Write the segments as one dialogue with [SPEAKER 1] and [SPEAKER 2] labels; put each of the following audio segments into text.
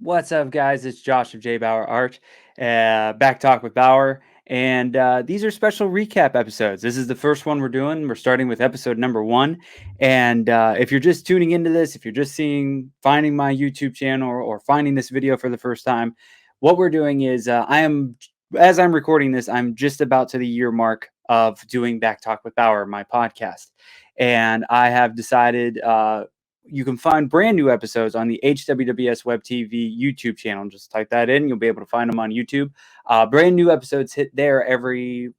[SPEAKER 1] What's up, guys? It's Josh of JBauerart, back talk with Bauer, and these are special recap episodes. This is the first one we're doing. We're starting with episode number 1, and if you're just tuning into this, if you're just finding my YouTube channel or finding this video for the first time, what we're doing is as I'm recording this, I'm just about to the year mark of doing Back Talk with Bauer, my podcast, and I have decided. You can find brand new episodes on the HWWS Web TV YouTube channel. Just type that in. You'll be able to find them on YouTube. Brand new episodes hit there every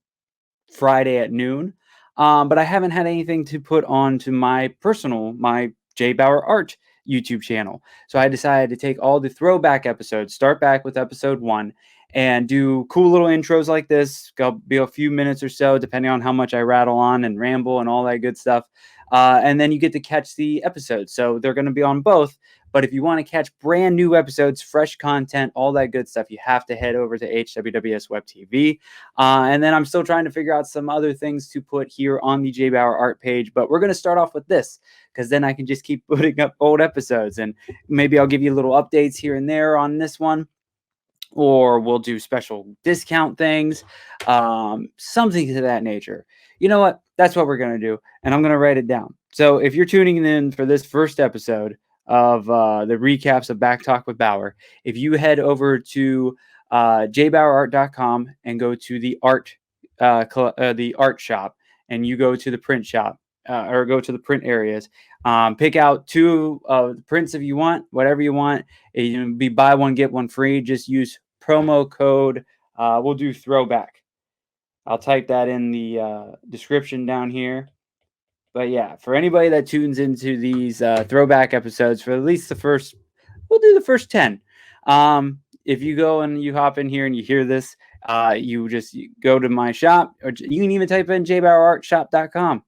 [SPEAKER 1] Friday at noon. But I haven't had anything to put on to my JBauerart YouTube channel. So I decided to take all the throwback episodes, start back with episode 1, and do cool little intros like this. Go be a few minutes or so, depending on how much I rattle on and ramble and all that good stuff. And then you get to catch the episodes. So they're going to be on both. But if you want to catch brand new episodes, fresh content, all that good stuff, you have to head over to HWWS Web TV. And then I'm still trying to figure out some other things to put here on the JBauerart page. But we're going to start off with this, because then I can just keep putting up old episodes. And maybe I'll give you little updates here and there on this one. Or we'll do special discount things, something to that nature. You know what? That's what we're going to do. And I'm going to write it down. So if you're tuning in for this first episode of the recaps of Back Talk with Bauer, if you head over to jbauerart.com and go to the art shop, and you go to the print shop, or go to the print areas, pick out 2 of the prints if you want, whatever you want. It'll be buy one, get one free. Just use promo code. We'll do Throwback. I'll type that in the description down here. But yeah, for anybody that tunes into these throwback episodes, for at least we'll do the first 10. If you go and you hop in here and you hear this, you go to my shop, or you can even type in jbauerartshop.com.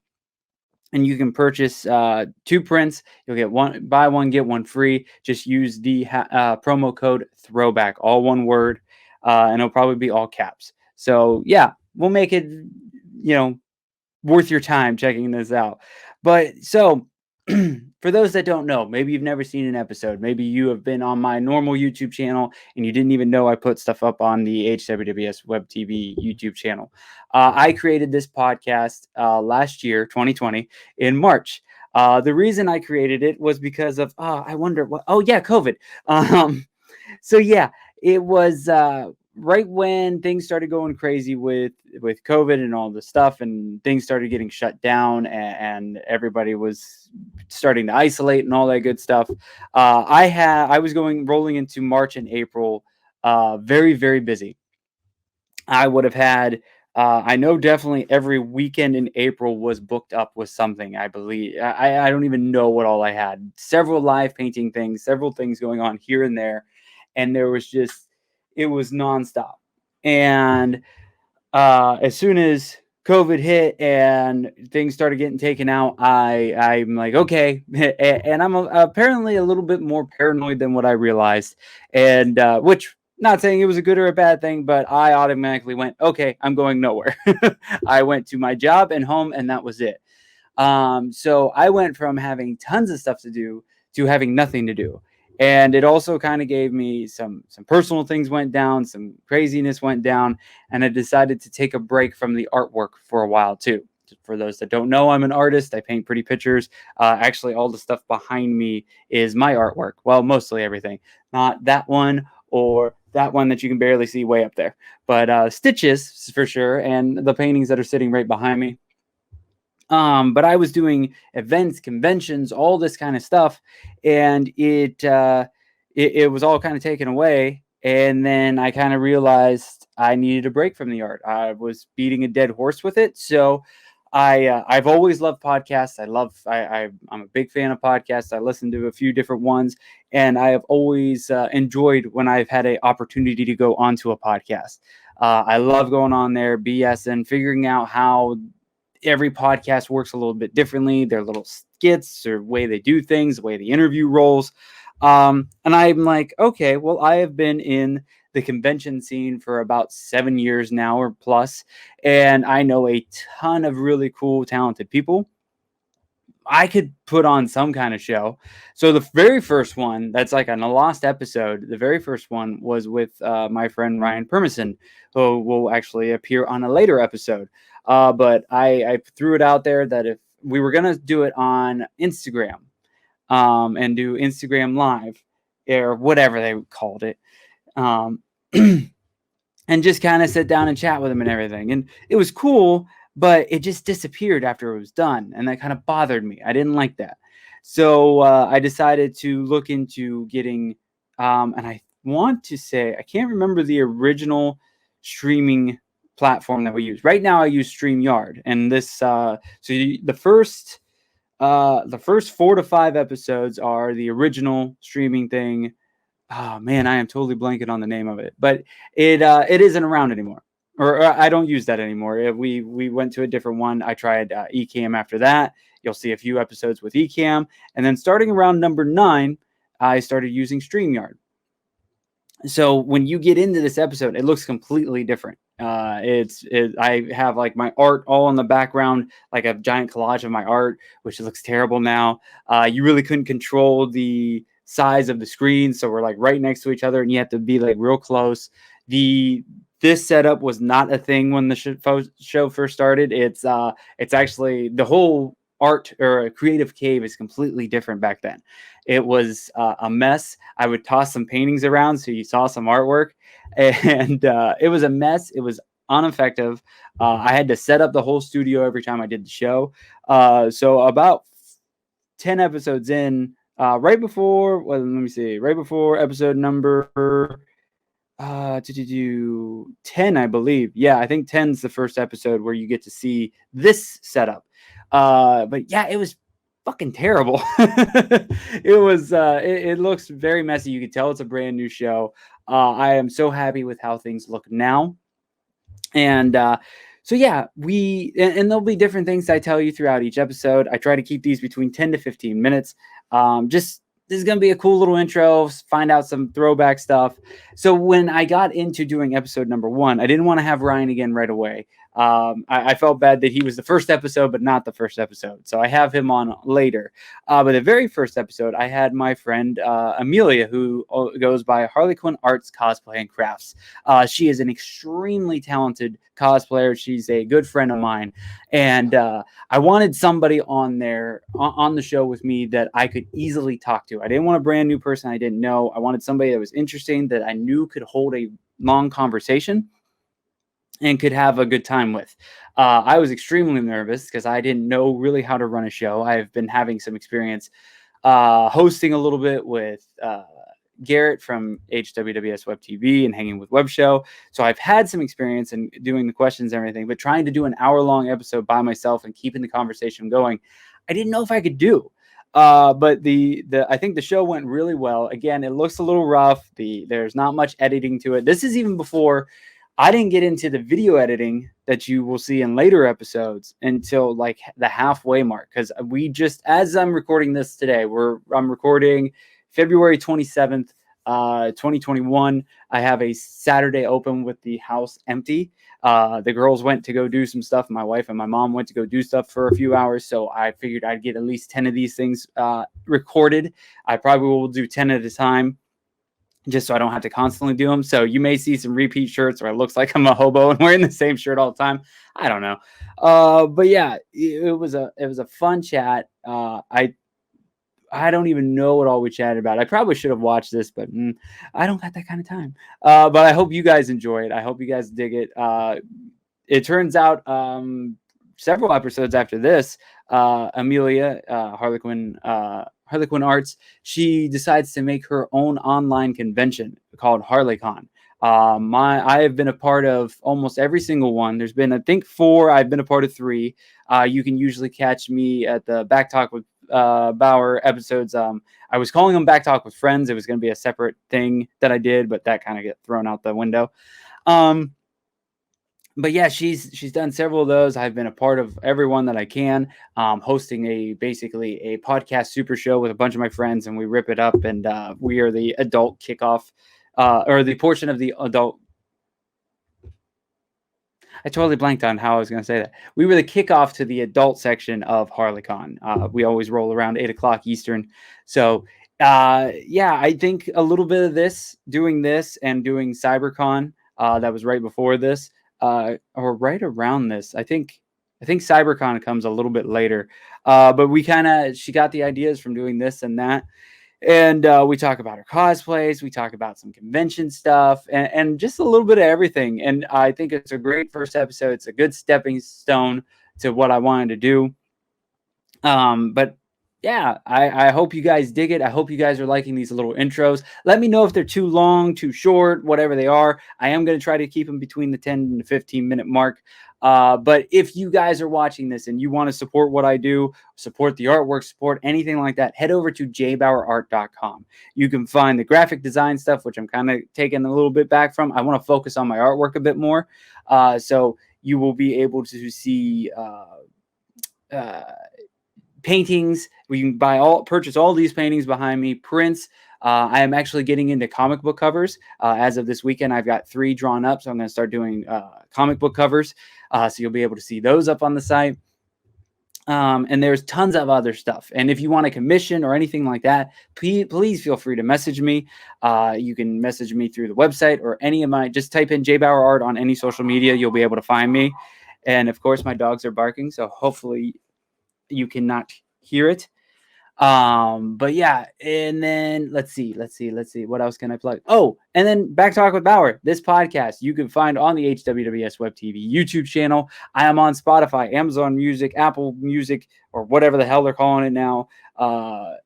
[SPEAKER 1] And you can purchase 2 prints. You'll get buy one, get one free. Just use the promo code Throwback, all one word, and it'll probably be all caps. So yeah, we'll make it, worth your time checking this out. But so for those that don't know, maybe you've never seen an episode. Maybe you have been on my normal YouTube channel and you didn't even know I put stuff up on the HWWS Web TV YouTube channel. I created this podcast last year, 2020, in March. The reason I created it was because of, I wonder what, COVID. So yeah, it was right when things started going crazy with COVID and all the stuff, and things started getting shut down, and everybody was starting to isolate and all that good stuff. I was rolling into March and April, very, very busy. I would have had, I know definitely every weekend in April was booked up with something, I believe. I don't even know what all I had. Several live painting things, several things going on here and there. And it was nonstop. And as soon as COVID hit and things started getting taken out, I'm like, okay. And I'm apparently a little bit more paranoid than what I realized. And which, not saying it was a good or a bad thing, but I automatically went, okay, I'm going nowhere. I went to my job and home, and that was it. So I went from having tons of stuff to do to having nothing to do. And it also kind of gave me some personal things went down, some craziness went down, and I decided to take a break from the artwork for a while too. For those that don't know, I'm an artist. I paint pretty pictures. Actually, all the stuff behind me is my artwork. Well, mostly everything. Not that one or that one that you can barely see way up there. But stitches for sure, and the paintings that are sitting right behind me. But I was doing events, conventions, all this kind of stuff, and it was all kind of taken away. And then I kind of realized I needed a break from the art. I was beating a dead horse with it. So I've always loved podcasts. I'm a big fan of podcasts. I listen to a few different ones, and I have always enjoyed when I've had an opportunity to go onto a podcast. I love going on there, BS, and figuring out how every podcast works a little bit differently. Their little skits or way they do things, the way the interview rolls. And I'm like, okay, well, I have been in the convention scene for about 7 years now or plus, and I know a ton of really cool, talented people. I could put on some kind of show. So the very first one, that's like on a lost episode, the very first one was with my friend Ryan Permison, who will actually appear on a later episode. But I threw it out there that if we were going to do it on Instagram, and do Instagram Live or whatever they called it, um, and just kind of sit down and chat with him and everything. And it was cool, but it just disappeared after it was done. And that kind of bothered me. I didn't like that. So I decided to look into getting, and I want to say, I can't remember the original streaming platform that we use. Right now I use StreamYard. And this, the first 4 to 5 episodes are the original streaming thing. Oh man, I am totally blanking on the name of it, but it isn't around anymore, or I don't use that anymore. We went to a different one. I tried Ecamm after that. You'll see a few episodes with Ecamm, and then starting around number 9, I started using StreamYard. So when you get into this episode, it looks completely different. I have like my art all in the background, like a giant collage of my art, which looks terrible now. You really couldn't control the size of the screen, so we're like right next to each other, and you have to be like real close. This setup was not a thing when the show first started. It's actually the whole art or a creative cave is completely different back then. It was a mess. I would toss some paintings around so you saw some artwork, and it was a mess. It was ineffective. I had to set up the whole studio every time I did the show. So about 10 episodes in, right before episode number 10, I believe. Yeah, I think 10 is the first episode where you get to see this setup. But yeah, it was fucking terrible. It looks very messy. You can tell it's a brand new show. I am so happy with how things look now. And so yeah, and there'll be different things I tell you throughout each episode. I try to keep these between 10 to 15 minutes. This is going to be a cool little intro, find out some throwback stuff. So when I got into doing episode number 1, I didn't want to have Ryan again right away. I felt bad that he was the first episode, but not the first episode. So I have him on later. But the very first episode, I had my friend Amelia, who goes by Harlequinarts Cosplay and Crafts. She is an extremely talented cosplayer. She's a good friend of mine. And I wanted somebody on the show with me that I could easily talk to. I didn't want a brand new person I didn't know. I wanted somebody that was interesting, that I knew could hold a long conversation and could have a good time with. I was extremely nervous because I didn't know really how to run a show. I've been having some experience hosting a little bit with Garrett from HWWS Web TV and hanging with Web Show. So I've had some experience in doing the questions and everything, but trying to do an hour-long episode by myself and keeping the conversation going, I didn't know if I could do. But I think the show went really well. Again, it looks a little rough. There's not much editing to it. This is even before I didn't get into the video editing that you will see in later episodes until like the halfway mark. Because as I'm recording this today, I'm recording February 27th, 2021. I have a Saturday open with the house empty. The girls went to go do some stuff. My wife and my mom went to go do stuff for a few hours. So I figured I'd get at least 10 of these things recorded. I probably will do 10 at a time, just so I don't have to constantly do them. So you may see some repeat shirts where it looks like I'm a hobo and wearing the same shirt all the time. I don't know. But yeah, it was a fun chat. I don't even know what all we chatted about. I probably should have watched this, but I don't got that kind of time. But I hope you guys enjoy it. I hope you guys dig it. It turns out several episodes after this, Amelia, Harlequinarts, she decides to make her own online convention called HarleyCon. I have been a part of almost every single one. There's been, I think, 4. I've been a part of 3. You can usually catch me at the Back Talk with Bauer episodes. I was calling them Back Talk with Friends. It was going to be a separate thing that I did, but that kind of got thrown out the window. But yeah, she's done several of those. I've been a part of every one that I can, hosting basically a podcast super show with a bunch of my friends, and we rip it up, and we are the adult kickoff, or the portion of the adult. I totally blanked on how I was going to say that. We were the kickoff to the adult section of Harlequin. We always roll around 8 o'clock Eastern. So, yeah, I think a little bit of doing this and doing CyberCon, that was right before this, or right around this. I think CyberCon comes a little bit later. But she got the ideas from doing this and that. And we talk about her cosplays. We talk about some convention stuff and just a little bit of everything. And I think it's a great first episode. It's a good stepping stone to what I wanted to do. But yeah, I hope you guys dig it. I hope you guys are liking these little intros. Let me know if they're too long, too short, whatever they are. I am going to try to keep them between the 10 and 15-minute mark. But if you guys are watching this and you want to support what I do, support the artwork, support anything like that, head over to JBauerart.com. You can find the graphic design stuff, which I'm kind of taking a little bit back from. I want to focus on my artwork a bit more. So you will be able to see paintings. We can purchase all these paintings behind me, prints. I am actually getting into comic book covers. As of this weekend, I've got 3 drawn up, so I'm going to start doing comic book covers. So you'll be able to see those up on the site. And there's tons of other stuff. And if you want a commission or anything like that, please feel free to message me. You can message me through the website or just type in JBauerart on any social media. You'll be able to find me. And of course, my dogs are barking, so hopefully you cannot hear it. But yeah, and then let's see. What else can I plug? Oh, and then Back Talk with Bauer, this podcast you can find on the HWWS Web TV YouTube channel. I am on Spotify, Amazon Music, Apple Music, or whatever the hell they're calling it now.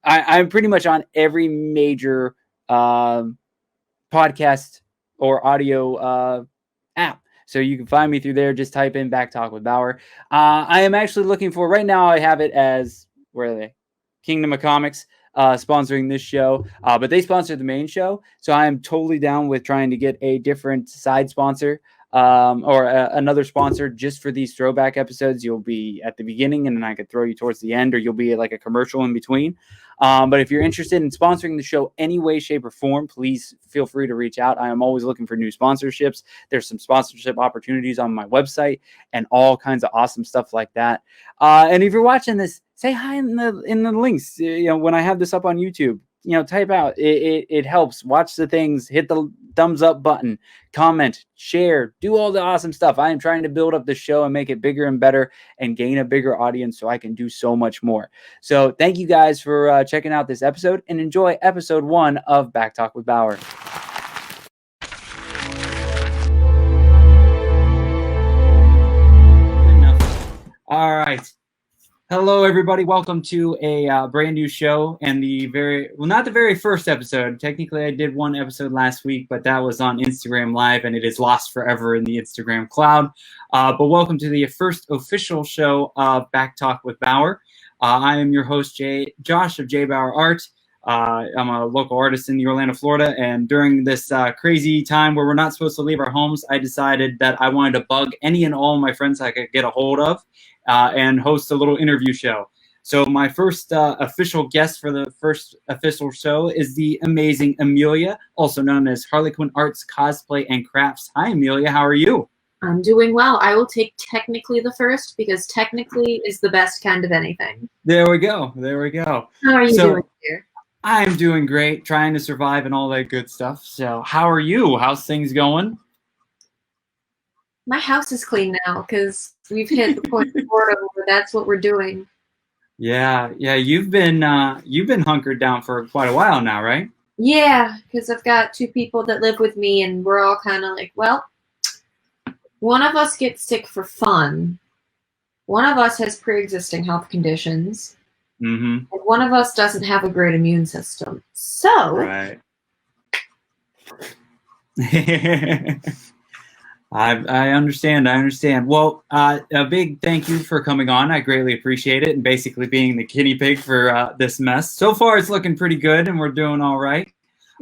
[SPEAKER 1] I'm pretty much on every major podcast or audio app. So you can find me through there. Just type in Back Talk with Bauer. I am actually looking for, right now I have it as, where are they? Kingdom of Comics sponsoring this show, but they sponsored the main show. So I am totally down with trying to get a different side sponsor or another sponsor just for these throwback episodes. You'll be at the beginning and then I could throw you towards the end, or you'll be like a commercial in between. But if you're interested in sponsoring the show any way, shape, or form, please feel free to reach out. I am always looking for new sponsorships. There's some sponsorship opportunities on my website and all kinds of awesome stuff like that. And if you're watching this, say hi in the links. When I have this up on YouTube, type out. It helps. Watch the things. Hit the thumbs up button. Comment. Share. Do all the awesome stuff. I am trying to build up the show and make it bigger and better and gain a bigger audience so I can do so much more. So thank you guys for checking out this episode and enjoy episode 1 of Back Talk with Bauer. All right. Hello, everybody. Welcome to a brand new show and not the very first episode. Technically, I did one episode last week, but that was on Instagram Live, and it is lost forever in the Instagram cloud. But welcome to the first official show of Back Talk with Bauer. I am your host, Josh of JBauerart. I'm a local artist in Orlando, Florida, and during this crazy time where we're not supposed to leave our homes, I decided that I wanted to bug any and all of my friends I could get a hold of and host a little interview show. So my first official guest for the first official show is the amazing Amelia, also known as Harlequinarts Cosplay and Crafts. Hi, Amelia. How are you?
[SPEAKER 2] I'm doing well. I will take technically the first because technically is the best kind of anything.
[SPEAKER 1] There we go.
[SPEAKER 2] How are you doing here?
[SPEAKER 1] I'm doing great, trying to survive and all that good stuff. So how are you? How's things going?
[SPEAKER 2] My house is clean now because we've hit the point of boredom where that's what we're doing.
[SPEAKER 1] Yeah. You've been hunkered down for quite a while now, right?
[SPEAKER 2] Yeah, because I've got 2 people that live with me, and we're all kind of like, well, one of us gets sick for fun. One of us has pre-existing health conditions.
[SPEAKER 1] Mm-hmm.
[SPEAKER 2] And one of us doesn't have a great immune system. So.
[SPEAKER 1] Right. I understand. Well, a big thank you for coming on. I greatly appreciate it, and basically being the guinea pig for this mess. So far, it's looking pretty good, and we're doing all right.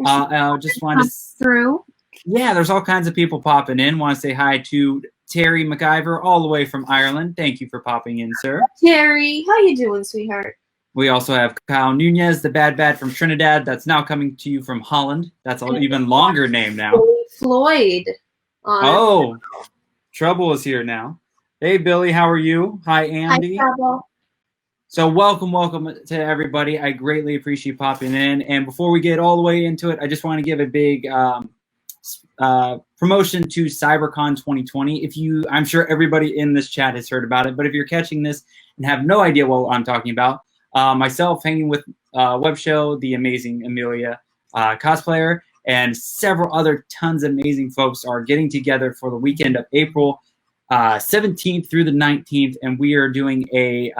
[SPEAKER 1] I just want to
[SPEAKER 2] through.
[SPEAKER 1] Yeah, there's all kinds of people popping in. Want to say hi to Terry McIver, all the way from Ireland. Thank you for popping in, sir.
[SPEAKER 2] Terry, how you doing, sweetheart?
[SPEAKER 1] We also have Kyle Nunez, the bad bad from Trinidad. That's now coming to you from Holland. That's an even longer name now.
[SPEAKER 2] Floyd.
[SPEAKER 1] Oh, Trouble is here now. Hey, Billy, how are you? Hi, Andy.
[SPEAKER 2] Hi, Trouble.
[SPEAKER 1] So welcome to everybody. I greatly appreciate you popping in. And before we get all the way into it, I just want to give a big promotion to CyberCon 2020. I'm sure everybody in this chat has heard about it, but if you're catching this and have no idea what I'm talking about, myself hanging with Web Show, the amazing Amelia cosplayer, and several other tons of amazing folks are getting together for the weekend of April 17th through the 19th, and we are doing a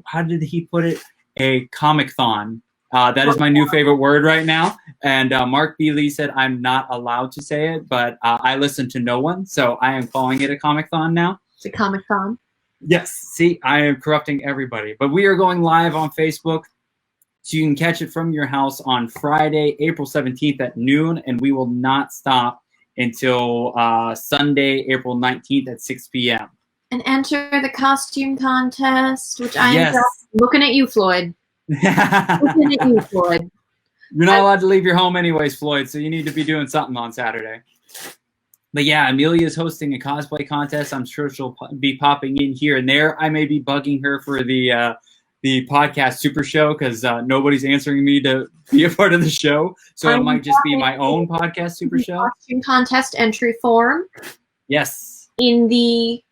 [SPEAKER 1] how did he put it? A comic-thon. That is my new favorite word right now. And Mark B. Lee said I'm not allowed to say it, but I listen to no one, so I am calling it a comic-thon now.
[SPEAKER 2] It's a comic-con.
[SPEAKER 1] Yes. See, I am corrupting everybody. But we are going live on Facebook, so you can catch it from your house on Friday, April 17th at noon, and we will not stop until Sunday, April 19th at 6 p.m.
[SPEAKER 2] And enter the costume contest, which I am looking at you, Floyd. Looking at you, Floyd.
[SPEAKER 1] You're not allowed to leave your home anyways, Floyd, so you need to be doing something on Saturday. But yeah, Amelia is hosting a cosplay contest. I'm sure she'll be popping in here and there. I may be bugging her for the podcast super show because nobody's answering me to be a part of the show. So it might just be my own podcast super show.
[SPEAKER 2] Costume contest entry form.
[SPEAKER 1] Yes.
[SPEAKER 2] In the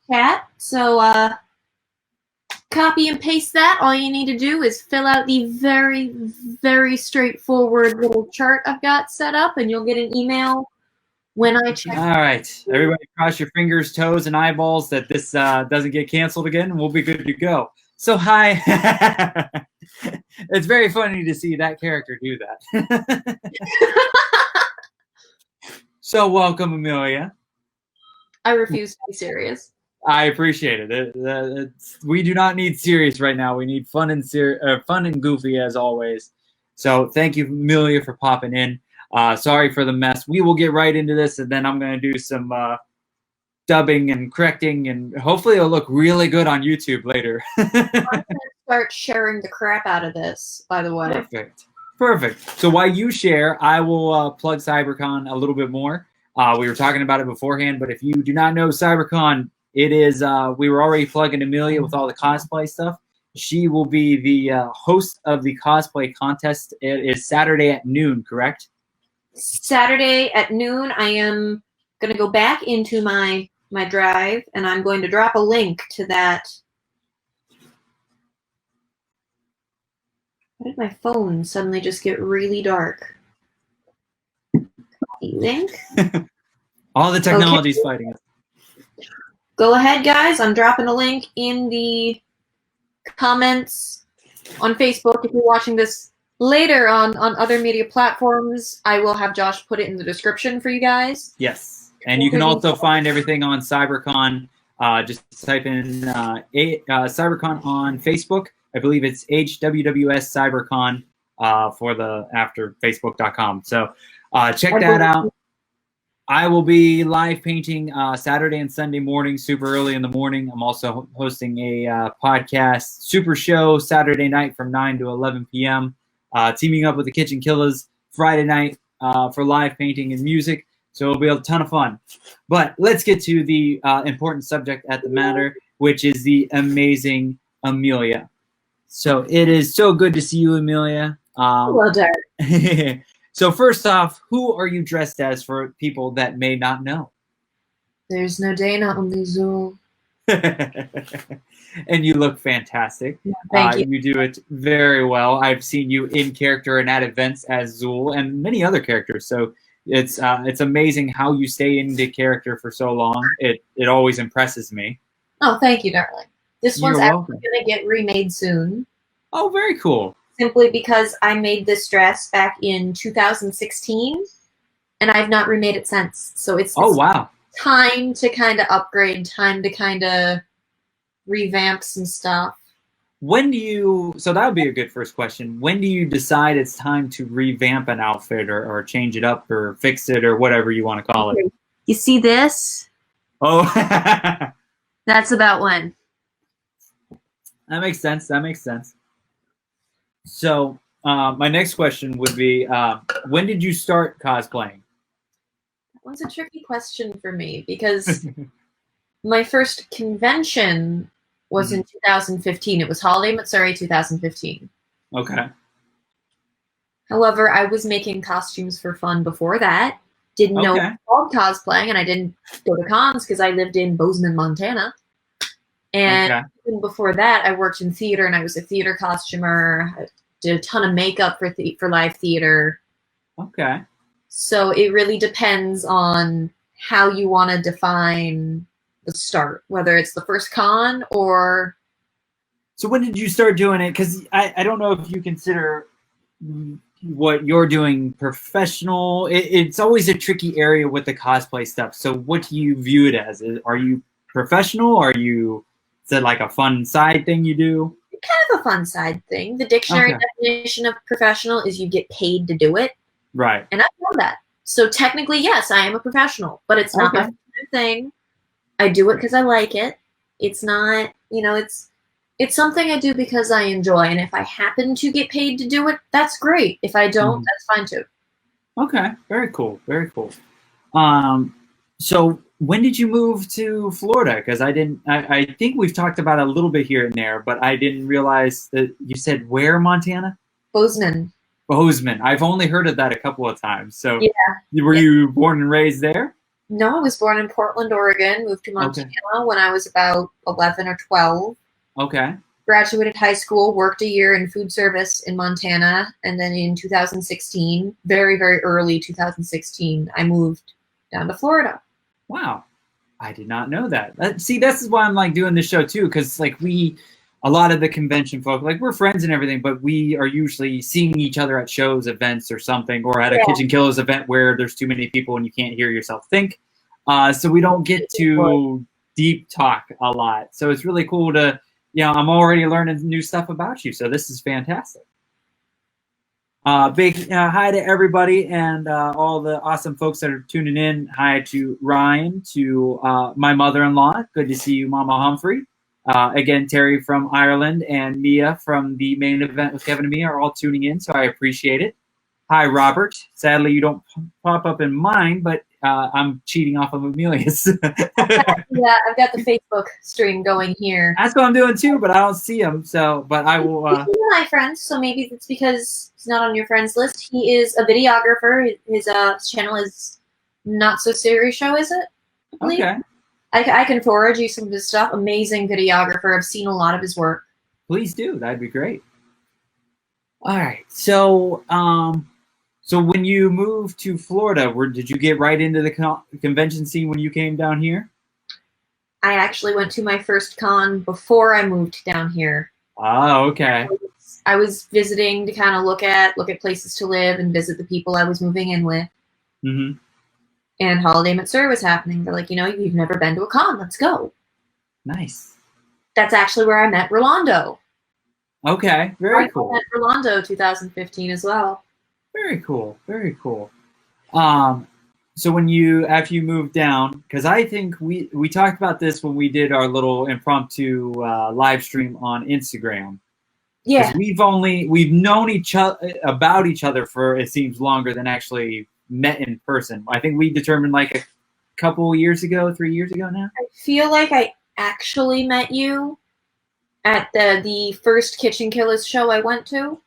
[SPEAKER 2] chat. So copy and paste that. All you need to do is fill out the very, very straightforward little chart I've got set up, and you'll get an email when I check.
[SPEAKER 1] All right. Everybody cross your fingers, toes, and eyeballs that this doesn't get canceled again, and we'll be good to go. So hi. It's very funny to see that character do that. So welcome, Amelia.
[SPEAKER 2] I refuse to be serious.
[SPEAKER 1] I appreciate it. We do not need serious right now. We need fun and fun and goofy as always. So thank you, Amelia, for popping in. Sorry for the mess. We will get right into this, and then I'm going to do some dubbing and correcting, and hopefully it'll look really good on YouTube later.
[SPEAKER 2] I'm going to start sharing the crap out of this, by the way.
[SPEAKER 1] Perfect. So while you share, I will plug CyberCon a little bit more. We were talking about it beforehand, but if you do not know CyberCon, it is, we were already plugging Amelia with all the cosplay stuff. She will be the host of the cosplay contest. It is Saturday at noon, correct?
[SPEAKER 2] Saturday at noon. I am going to go back into my drive, and I'm going to drop a link to that. Why did my phone suddenly just get really dark? Link.
[SPEAKER 1] All the technology's fighting us.
[SPEAKER 2] Go ahead, guys. I'm dropping a link in the comments on Facebook. If you're watching this later on other media platforms, I will have Josh put it in the description for you guys.
[SPEAKER 1] Yes. And you can also find everything on CyberCon. Just type in CyberCon on Facebook. I believe it's HWWS CyberCon for the after Facebook.com. So check that out. I will be live painting Saturday and Sunday morning, super early in the morning. I'm also hosting a podcast super show Saturday night from 9 to 11 p.m. Teaming up with the Kitchen Killers Friday night for live painting and music. So it'll be a ton of fun. But let's get to the important subject at the matter, which is the amazing Amelia. So it is so good to see you, Amelia.
[SPEAKER 2] Hello, Derek.
[SPEAKER 1] So first off, who are you dressed as for people that may not know?
[SPEAKER 2] There's no Dana, only Zool.
[SPEAKER 1] And you look fantastic.
[SPEAKER 2] Yeah, thank you.
[SPEAKER 1] You do it very well. I've seen you in character and at events as Zool and many other characters. So it's amazing how you stay in the character for so long. It always impresses me.
[SPEAKER 2] Oh, thank you, darling. This
[SPEAKER 1] You're
[SPEAKER 2] one's
[SPEAKER 1] welcome.
[SPEAKER 2] actually going to get remade soon.
[SPEAKER 1] Oh, very cool.
[SPEAKER 2] Simply because I made this dress back in 2016, and I've not remade it since. So it's
[SPEAKER 1] wow.
[SPEAKER 2] Time to kind of upgrade, time to kind of revamp some stuff.
[SPEAKER 1] When do you, so that would be a good first question. When do you decide it's time to revamp an outfit or change it up or fix it or whatever you want to call it?
[SPEAKER 2] You see this?
[SPEAKER 1] Oh,
[SPEAKER 2] That's about when.
[SPEAKER 1] That makes sense. That makes sense. So my next question would be, when did you start cosplaying?
[SPEAKER 2] It's a tricky question for me because my first convention was in 2015. It was Holiday Matsuri 2015.
[SPEAKER 1] Okay.
[SPEAKER 2] However, I was making costumes for fun before that. Didn't know it was called cosplaying, and I didn't go to cons because I lived in Bozeman, Montana. And even before that, I worked in theater, and I was a theater costumer. I did a ton of makeup for live theater.
[SPEAKER 1] Okay.
[SPEAKER 2] So it really depends on how you want to define the start, whether it's the first con or...
[SPEAKER 1] So when did you start doing it? Because I don't know if you consider what you're doing professional. It's always a tricky area with the cosplay stuff. So what do you view it as? Are you professional? Is it like a fun side thing you do?
[SPEAKER 2] Kind of a fun side thing. The dictionary definition of professional is you get paid to do it.
[SPEAKER 1] Right.
[SPEAKER 2] And I know that. So technically, yes, I am a professional, but it's not my thing. I do it because I like it. It's not, it's something I do because I enjoy. And if I happen to get paid to do it, that's great. If I don't, that's fine too.
[SPEAKER 1] Okay. Very cool. Very cool. So when did you move to Florida? Because I think we've talked about it a little bit here and there, but I didn't realize that you said where, Montana?
[SPEAKER 2] Bozeman.
[SPEAKER 1] Bozeman. I've only heard of that a couple of times. So
[SPEAKER 2] were
[SPEAKER 1] you born and raised there?
[SPEAKER 2] No, I was born in Portland, Oregon, moved to Montana when I was about 11 or 12.
[SPEAKER 1] Okay.
[SPEAKER 2] Graduated high school, worked a year in food service in Montana, and then in 2016, very, very early 2016, I moved down to Florida.
[SPEAKER 1] Wow. I did not know that. See, this is why I'm like doing this show too, because like a lot of the convention folk, like we're friends and everything, but we are usually seeing each other at shows, events or something, or at a Kitchen Killers event where there's too many people and you can't hear yourself think. So we don't get to deep talk a lot. So it's really cool to, I'm already learning new stuff about you. So this is fantastic. Big hi to everybody and all the awesome folks that are tuning in. Hi to Ryan, to my mother-in-law. Good to see you, Mama Humphrey. Again, Terry from Ireland and Mia from the main event with Kevin and Mia are all tuning in, so I appreciate it. Hi, Robert. Sadly, you don't pop up in mine, but I'm cheating off of Amelia's.
[SPEAKER 2] Yeah, I've got the Facebook stream going here.
[SPEAKER 1] That's what I'm doing too, but I don't see him. So, but I will.
[SPEAKER 2] He's my friend, so maybe it's because he's not on your friends list. He is a videographer. His channel is Not So Serious Show, is it?
[SPEAKER 1] Okay.
[SPEAKER 2] I can forward you some of his stuff. Amazing videographer. I've seen a lot of his work.
[SPEAKER 1] Please do. That'd be great. All right. So, so when you moved to Florida, did you get right into the convention scene when you came down here?
[SPEAKER 2] I actually went to my first con before I moved down here.
[SPEAKER 1] Oh, okay.
[SPEAKER 2] I was visiting to kind of look at places to live and visit the people I was moving in with.
[SPEAKER 1] Mm-hmm.
[SPEAKER 2] And Holiday Matsuri was happening. They're like, you've never been to a con. Let's go.
[SPEAKER 1] Nice. That's
[SPEAKER 2] actually where I met Rolando.
[SPEAKER 1] Okay, very cool.
[SPEAKER 2] I met Rolando 2015 as well.
[SPEAKER 1] Very cool. Very cool. So after you moved down, because I think we talked about this when we did our little impromptu live stream on Instagram.
[SPEAKER 2] Yeah.
[SPEAKER 1] We've known about each other for, it seems, longer than actually met in person. I think we determined like a couple years ago, 3 years ago now.
[SPEAKER 2] I feel like I actually met you at the first Kitchen Killers show I went to.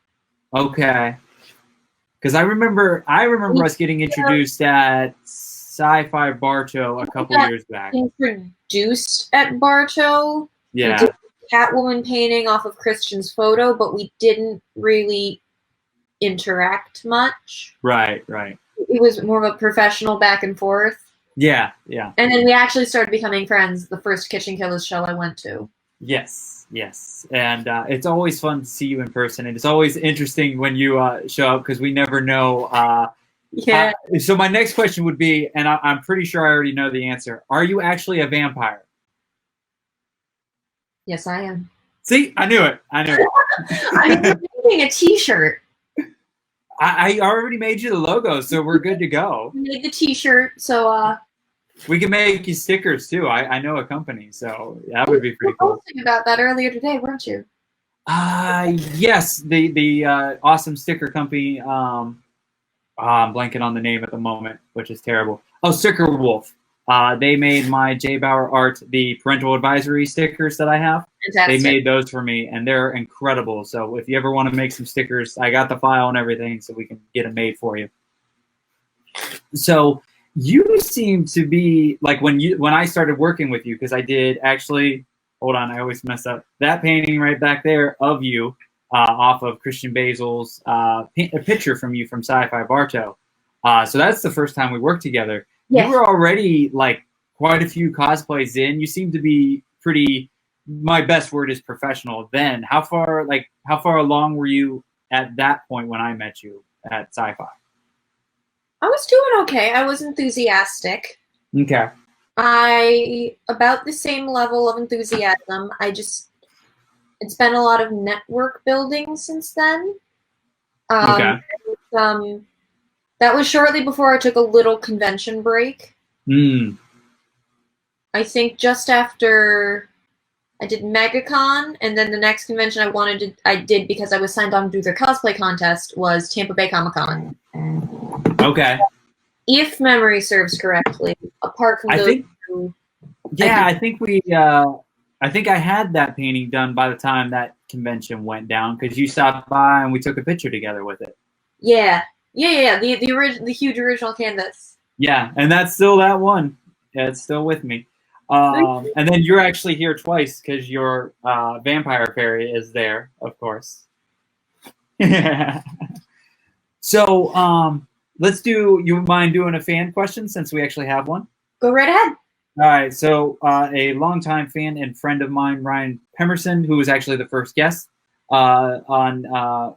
[SPEAKER 1] Okay. Because I remember us getting introduced at Sci-Fi Bar Show a couple years back.
[SPEAKER 2] Introduced at Bar Show.
[SPEAKER 1] Yeah.
[SPEAKER 2] We did a Catwoman painting off of Christian's photo, but we didn't really interact much.
[SPEAKER 1] Right.
[SPEAKER 2] It was more of a professional back and forth.
[SPEAKER 1] Yeah.
[SPEAKER 2] And then we actually started becoming friends the first Kitchen Killers show I went to.
[SPEAKER 1] Yes. And it's always fun to see you in person. And it's always interesting when you show up because we never know. So my next question would be, and I'm pretty sure I already know the answer. Are you actually a vampire?
[SPEAKER 2] Yes, I am.
[SPEAKER 1] See, I knew it.
[SPEAKER 2] I'm making a t-shirt.
[SPEAKER 1] I already made you the logo, so we're good to go.
[SPEAKER 2] We made the t-shirt, so
[SPEAKER 1] we can make you stickers too. I know a company, so that would be pretty cool.
[SPEAKER 2] You were posting about that earlier today, weren't you?
[SPEAKER 1] Yes, the awesome sticker company. I'm blanking on the name at the moment, which is terrible. Oh, Sticker Wolf. They made my JBauerart, the parental advisory stickers that I have.
[SPEAKER 2] Fantastic.
[SPEAKER 1] They made those for me, and they're incredible. So if you ever want to make some stickers, I got the file and everything, so we can get them made for you. So you seem to be like when I started working with you, because I did actually. Hold on, I always mess up. That painting right back there of you, off of Christian Basil's a picture from you from Sci-Fi Bartow. So that's the first time we worked together.
[SPEAKER 2] Yes.
[SPEAKER 1] You were already like quite a few cosplays in. You seem to be pretty. My best word is professional. Then, how far along were you at that point when I met you at Sci-Fi?
[SPEAKER 2] I was doing okay. I was enthusiastic.
[SPEAKER 1] Okay.
[SPEAKER 2] About the same level of enthusiasm. It's been a lot of network building since then.
[SPEAKER 1] Okay.
[SPEAKER 2] That was shortly before I took a little convention break. I think just after I did MegaCon, and then the next convention I did because I was signed on to do their cosplay contest was Tampa Bay Comic-Con.
[SPEAKER 1] Okay.
[SPEAKER 2] If memory serves correctly, apart from those two.
[SPEAKER 1] Yeah, I think I had that painting done by the time that convention went down, because you stopped by and we took a picture together with it.
[SPEAKER 2] Yeah. The huge original canvas.
[SPEAKER 1] Yeah, and that's still that one. Yeah, it's still with me. And then you're actually here twice because your vampire fairy is there, of course. So let's do. You mind doing a fan question since we actually have one?
[SPEAKER 2] Go right ahead.
[SPEAKER 1] All right. So a longtime fan and friend of mine, Ryan Pemerson, who was actually the first guest on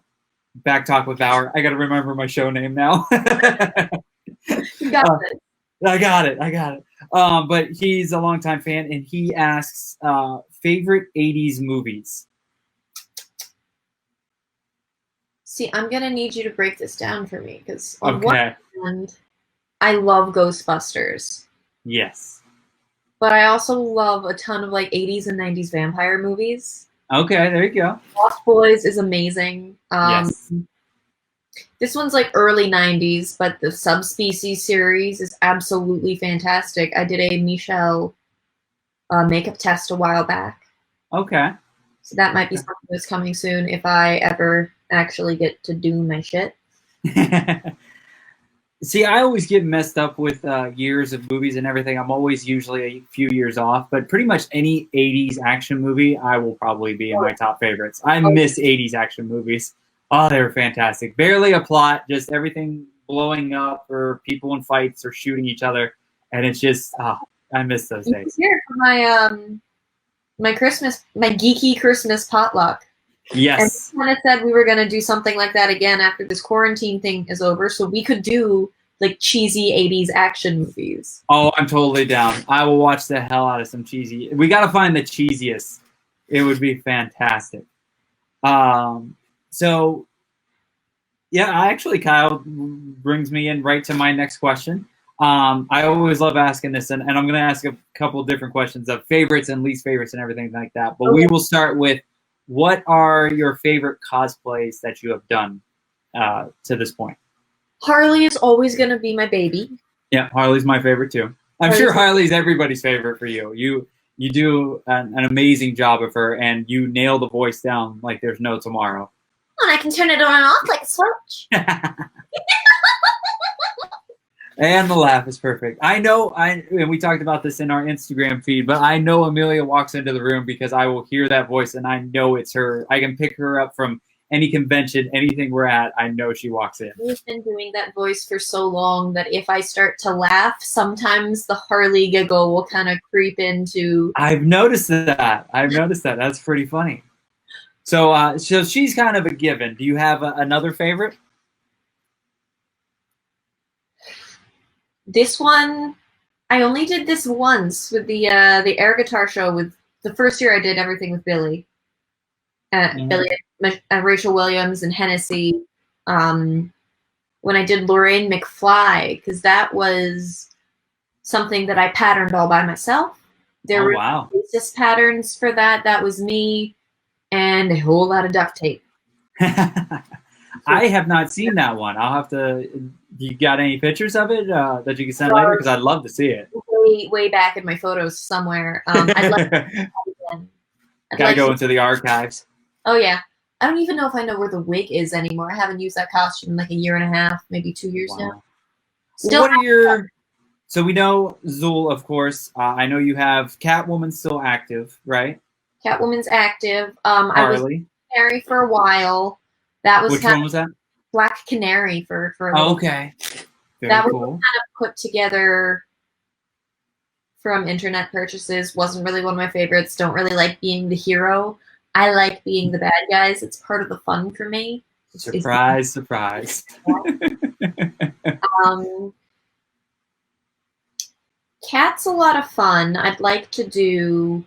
[SPEAKER 1] Back Talk with Bauer. I got to remember my show name now.
[SPEAKER 2] You got it.
[SPEAKER 1] I got it. But he's a longtime fan, and he asks favorite 80s movies.
[SPEAKER 2] See, I'm going to need you to break this down for me, because on
[SPEAKER 1] Okay.
[SPEAKER 2] one hand, I love Ghostbusters.
[SPEAKER 1] Yes.
[SPEAKER 2] But I also love a ton of like 80s and 90s vampire movies.
[SPEAKER 1] Okay, there you go.
[SPEAKER 2] Lost Boys is amazing.
[SPEAKER 1] Yes.
[SPEAKER 2] This one's like early 90s, but the Subspecies series is absolutely fantastic. I did a Michelle makeup test a while back.
[SPEAKER 1] Okay.
[SPEAKER 2] So that might be something that's coming soon if I ever actually get to do my shit.
[SPEAKER 1] See, I always get messed up with years of movies and everything. I'm always usually a few years off, but pretty much any 80s action movie, I will probably be in my top favorites. I miss 80s action movies. Oh, they were fantastic. Barely a plot, just everything blowing up or people in fights or shooting each other. And it's just, I miss those days.
[SPEAKER 2] Here for my geeky Christmas potluck.
[SPEAKER 1] Yes.
[SPEAKER 2] And we kind of said we were going to do something like that again after this quarantine thing is over, so we could do like cheesy 80s action movies.
[SPEAKER 1] Oh, I'm totally down. I will watch the hell out of some cheesy. We got to find the cheesiest. It would be fantastic. So, yeah, Kyle brings me in right to my next question. I always love asking this, and I'm going to ask a couple different questions of favorites and least favorites and everything like that. But we will start with, what are your favorite cosplays that you have done to this point?
[SPEAKER 2] Harley is always going to be my baby.
[SPEAKER 1] Yeah, Harley's my favorite too. I'm sure Harley's everybody's favorite for you. You do an amazing job of her, and you nail the voice down like there's no tomorrow.
[SPEAKER 2] And I can turn it on and off like a switch.
[SPEAKER 1] And the laugh is perfect. And we talked about this in our Instagram feed, but I know Amelia walks into the room because I will hear that voice and I know it's her. I can pick her up from any convention, anything we're at. I know she walks in.
[SPEAKER 2] We've been doing that voice for so long that if I start to laugh, sometimes the Harley giggle will kind of creep into.
[SPEAKER 1] I've noticed that. That's pretty funny. So she's kind of a given. Do you have another favorite?
[SPEAKER 2] This one, I only did this once with the air guitar show. With the first year, I did everything with Billy, Rachel Williams, and Hennessy. When I did Lorraine McFly, because that was something that I patterned all by myself. There were basis patterns for that. That was me, and a whole lot of duct tape.
[SPEAKER 1] I have not seen that one. I'll have to. You got any pictures of it that you can send later? Because I'd love to see it.
[SPEAKER 2] Way back in my photos somewhere. I'd like
[SPEAKER 1] Gotta go into the archives.
[SPEAKER 2] Oh yeah. I don't even know if I know where the wig is anymore. I haven't used that costume in like a year and a half, maybe 2 years now.
[SPEAKER 1] Still, what are your? So we know Zool, of course. I know you have Catwoman still active, right?
[SPEAKER 2] Catwoman's active.
[SPEAKER 1] Harley.
[SPEAKER 2] I was Canary for a while. That was
[SPEAKER 1] Which one was that?
[SPEAKER 2] Black Canary for a
[SPEAKER 1] little okay. Very
[SPEAKER 2] that
[SPEAKER 1] cool.
[SPEAKER 2] was kind of put together from internet purchases. Wasn't really one of my favorites. Don't really like being the hero. I like being the bad guys. It's part of the fun for me.
[SPEAKER 1] Surprise, surprise.
[SPEAKER 2] Cat's a lot of fun. I'd like to do.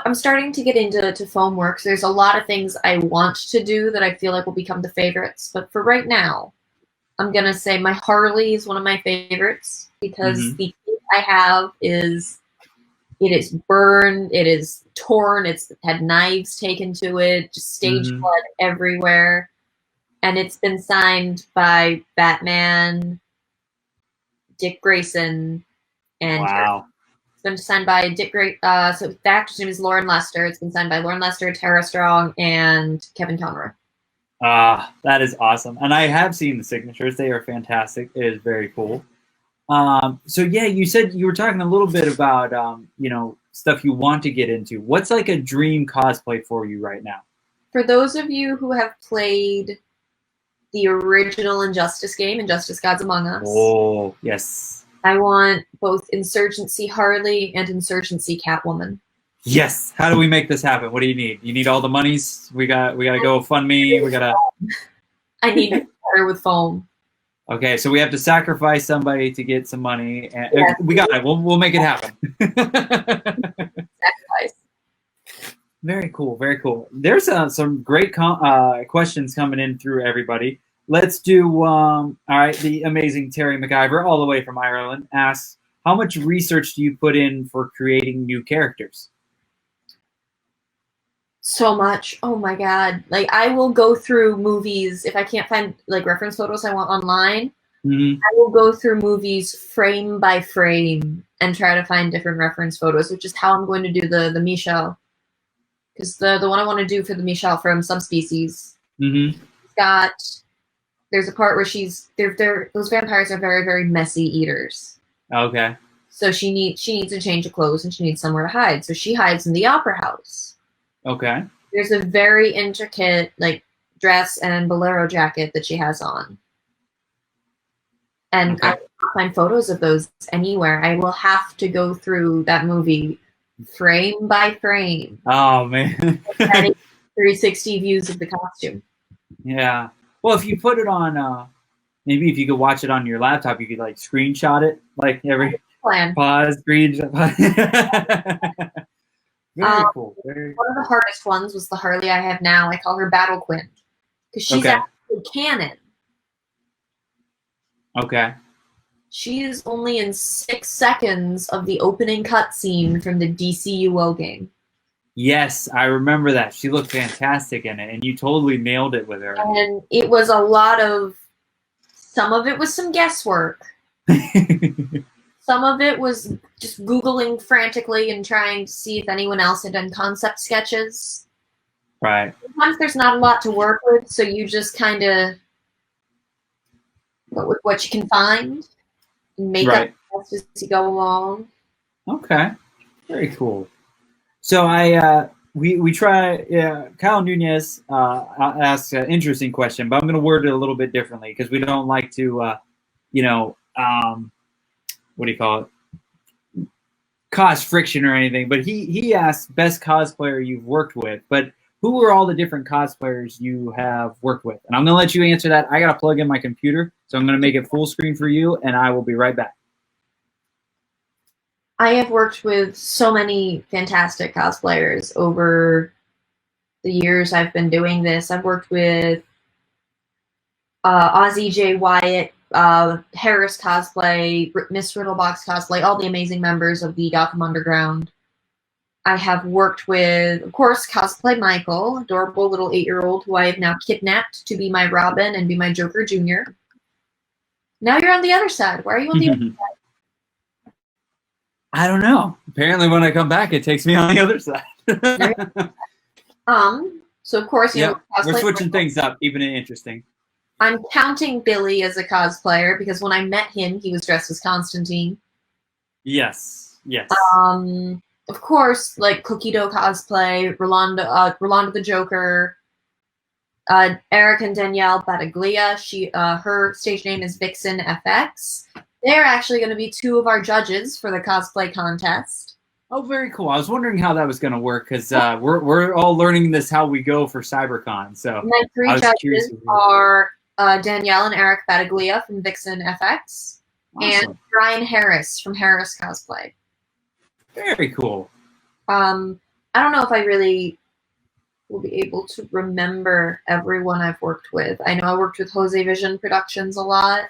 [SPEAKER 2] I'm starting to get into foam works. There's a lot of things I want to do that I feel like will become the favorites. But for right now, I'm gonna say my Harley is one of my favorites because the kit I have is. It is burned. It is torn. It's had knives taken to it. Just stage blood everywhere, and it's been signed by Batman, Dick Grayson, and
[SPEAKER 1] wow.
[SPEAKER 2] It's been signed by Dick Grayson. So the actor's name is Lauren Lester. It's been signed by Lauren Lester, Tara Strong, and Kevin Conroy.
[SPEAKER 1] That is awesome, and I have seen the signatures. They are fantastic. It is very cool. So yeah, you said you were talking a little bit about, stuff you want to get into. What's like a dream cosplay for you right now?
[SPEAKER 2] For those of you who have played the original Injustice game, Injustice Gods Among Us.
[SPEAKER 1] Oh, yes.
[SPEAKER 2] I want both Insurgency Harley and Insurgency Catwoman.
[SPEAKER 1] Yes. How do we make this happen? What do you need? You need all the monies? We gotta go fund me.
[SPEAKER 2] I need to start with foam.
[SPEAKER 1] Okay, so we have to sacrifice somebody to get some money, and we got it. We'll make it happen.
[SPEAKER 2] Sacrifice.
[SPEAKER 1] Very cool, very cool. There's some great questions coming in through everybody. Let's do all right. The amazing Terry McIver, all the way from Ireland, asks, "How much research do you put in for creating new characters?"
[SPEAKER 2] So much. Oh my god. Like, I will go through movies if I can't find like reference photos I want online. I will go through movies frame by frame and try to find different reference photos, which is how I'm going to do the Michelle. Because the one I want to do for the Michelle from Subspecies, there's a part where those vampires are very, very messy eaters.
[SPEAKER 1] Okay.
[SPEAKER 2] So she needs a change of clothes and she needs somewhere to hide. So she hides in the opera house.
[SPEAKER 1] Okay.
[SPEAKER 2] There's a very intricate like dress and bolero jacket that she has on. And I can't find photos of those anywhere. I will have to go through that movie frame by frame.
[SPEAKER 1] Oh man.
[SPEAKER 2] 360 views of the costume.
[SPEAKER 1] Yeah. Well, if you put it on maybe if you could watch it on your laptop, you could like screenshot it like every pause, screenshot. Very cool.
[SPEAKER 2] One of the hardest ones was the Harley I have now. I call her Battle Quinn because she's actually canon.
[SPEAKER 1] Okay.
[SPEAKER 2] She is only in 6 seconds of the opening cutscene from the DCUO game.
[SPEAKER 1] Yes, I remember that. She looked fantastic in it, and you totally nailed it with her.
[SPEAKER 2] And it was a lot of. Some of it was some guesswork. Some of it was just Googling frantically and trying to see if anyone else had done concept sketches.
[SPEAKER 1] Right.
[SPEAKER 2] Sometimes there's not a lot to work with, so you just kind of go with what you can find and make up as you go along.
[SPEAKER 1] Okay. Very cool. So we try. Kyle Nunez asks an interesting question, but I'm going to word it a little bit differently because we don't like to, what do you call it? Cause friction or anything. But he asked best cosplayer you've worked with. But who are all the different cosplayers you have worked with? And I'm going to let you answer that. I got to plug in my computer, so I'm going to make it full screen for you, and I will be right back.
[SPEAKER 2] I have worked with so many fantastic cosplayers over the years I've been doing this. I've worked with Ozzy J. Wyatt, Harris Cosplay, Miss Riddlebox Cosplay, all the amazing members of the Gotham Underground. I have worked with, of course, Cosplay Michael, adorable little 8-year-old who I have now kidnapped to be my Robin and be my Joker Jr. Now you're on the other side. Why are you on the other side?
[SPEAKER 1] I don't know. Apparently when I come back, it takes me on the other side.
[SPEAKER 2] So of course, you know,
[SPEAKER 1] we're switching things up, even interesting.
[SPEAKER 2] I'm counting Billy as a cosplayer because when I met him, he was dressed as Constantine.
[SPEAKER 1] Yes, yes.
[SPEAKER 2] Of course, like Cookie Dough cosplay, Rolanda the Joker, Eric and Danielle Battaglia. Her stage name is Vixen FX. They're actually going to be 2 of our judges for the cosplay contest.
[SPEAKER 1] Oh, very cool. I was wondering how that was going to work because we're all learning this how we go for CyberCon. So
[SPEAKER 2] my 3 judges are Danielle and Eric Battaglia from Vixen FX, awesome. And Brian Harris from Harris Cosplay.
[SPEAKER 1] Very cool.
[SPEAKER 2] I don't know if I really will be able to remember everyone I've worked with. I know I worked with Jose Vision Productions a lot.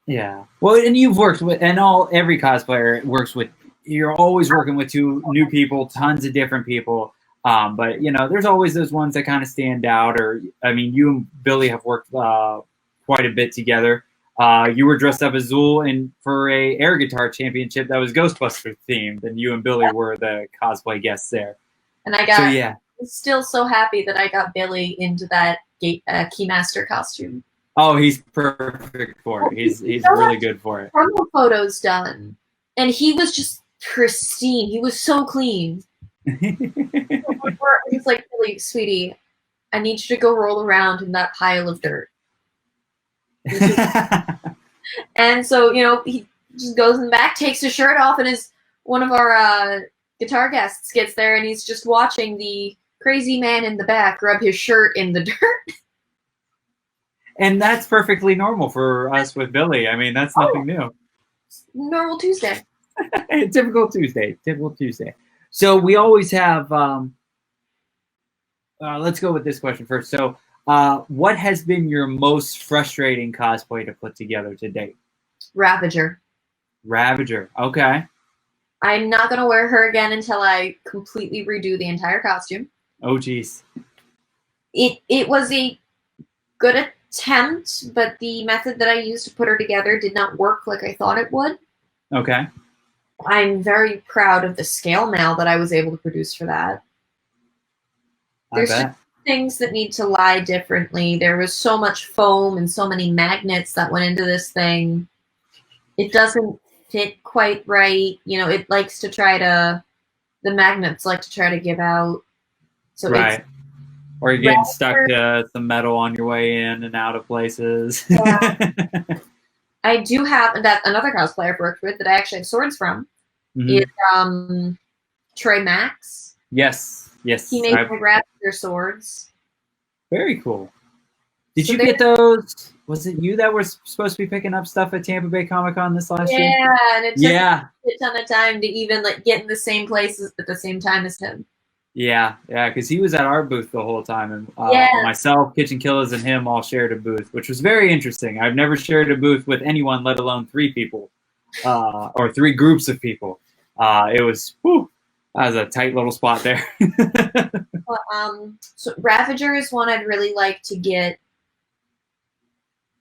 [SPEAKER 1] Yeah. Well, and you've worked with, and every cosplayer works with, you're always working with 2 new people, tons of different people. But, you know, there's always those ones that kind of stand out. Or, I mean, you and Billy have worked quite a bit together. You were dressed up as Zool for a air guitar championship that was Ghostbusters themed, and you and Billy were the cosplay guests there.
[SPEAKER 2] And I got, I'm still so happy that I got Billy into that Keymaster costume.
[SPEAKER 1] Oh, he's perfect for it. He's really good for it.
[SPEAKER 2] Promo photos done, and he was just pristine. He was so clean. He's like, Billy, sweetie, I need you to go roll around in that pile of dirt. And so, you know, he just goes in the back, takes his shirt off, and one of our guitar guests gets there, and he's just watching the crazy man in the back rub his shirt in the dirt.
[SPEAKER 1] And that's perfectly normal for us with Billy. I mean, that's nothing new.
[SPEAKER 2] Normal Tuesday.
[SPEAKER 1] Typical Tuesday. Typical Tuesday. So we always have, let's go with this question first. So what has been your most frustrating cosplay to put together to date?
[SPEAKER 2] Ravager.
[SPEAKER 1] Ravager. Okay.
[SPEAKER 2] I'm not going to wear her again until I completely redo the entire costume.
[SPEAKER 1] Oh, geez.
[SPEAKER 2] It was a good attempt, but the method that I used to put her together did not work like I thought it would.
[SPEAKER 1] Okay.
[SPEAKER 2] I'm very proud of the scale mail that I was able to produce for that. There's just things that need to lie differently. There was so much foam and so many magnets that went into this thing. It doesn't fit quite right. You know, it likes to the magnets like to try to give out. So
[SPEAKER 1] right. Or you're getting stuck to some metal on your way in and out of places.
[SPEAKER 2] Yeah. I do have another cosplayer I've worked with that I actually have swords from. Mm-hmm. Is Trey Max.
[SPEAKER 1] Yes, yes.
[SPEAKER 2] He made my Raptor swords.
[SPEAKER 1] Very cool. Did you get those? Was it you that was supposed to be picking up stuff at Tampa Bay Comic-Con this last year?
[SPEAKER 2] Yeah, and it took a ton of time to even get in the same places at the same time as him.
[SPEAKER 1] Yeah, because he was at our booth the whole time, and myself, Kitchen Killers, and him all shared a booth, which was very interesting. I've never shared a booth with anyone, let alone 3 people, or 3 groups of people. It was, that was a tight little spot there.
[SPEAKER 2] So Ravager is one I'd really like to get.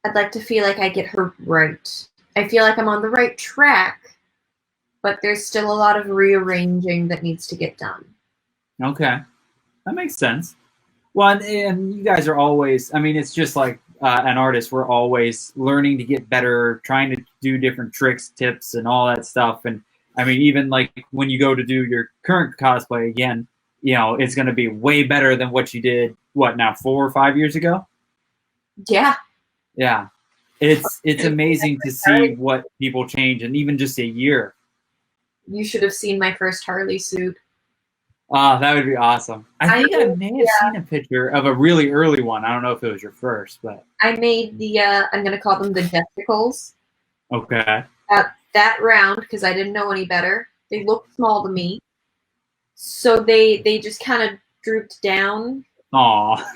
[SPEAKER 2] I'd like to feel like I get her right. I feel like I'm on the right track, but there's still a lot of rearranging that needs to get done.
[SPEAKER 1] Okay, that makes sense. Well, and you guys are always, I mean, it's just like an artist, we're always learning to get better, trying to do different tricks, tips, and all that stuff. And I mean, even like when you go to do your current cosplay again, you know, it's going to be way better than what you did, 4 or 5 years ago?
[SPEAKER 2] Yeah.
[SPEAKER 1] Yeah. It's amazing to see what people change in even just a year.
[SPEAKER 2] You should have seen my first Harley suit.
[SPEAKER 1] Oh, that would be awesome. I think I may have seen a picture of a really early one. I don't know if it was your first, but
[SPEAKER 2] I made the I'm gonna call them the Gesticles.
[SPEAKER 1] Okay.
[SPEAKER 2] That round, because I didn't know any better. They looked small to me. So they just kind of drooped down.
[SPEAKER 1] Aw.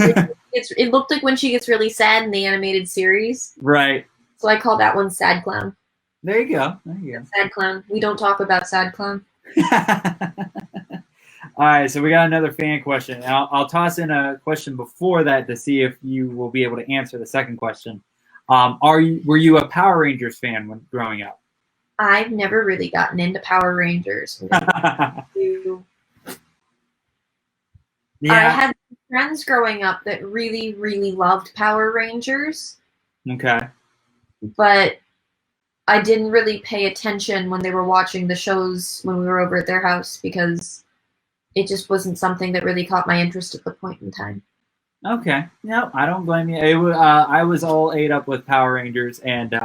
[SPEAKER 2] It looked like when she gets really sad in the animated series.
[SPEAKER 1] Right.
[SPEAKER 2] So I call that one Sad Clown.
[SPEAKER 1] There you go.
[SPEAKER 2] Sad Clown. We don't talk about Sad Clown.
[SPEAKER 1] All right, so we got another fan question. And I'll toss in a question before that to see if you will be able to answer the second question. Were you a Power Rangers fan when growing up?
[SPEAKER 2] I've never really gotten into Power Rangers. I had friends growing up that really, really loved Power Rangers.
[SPEAKER 1] Okay.
[SPEAKER 2] But I didn't really pay attention when they were watching the shows when we were over at their house because it just wasn't something that really caught my interest at the point in time.
[SPEAKER 1] Okay. No, I don't blame you. I was all ate up with Power Rangers, and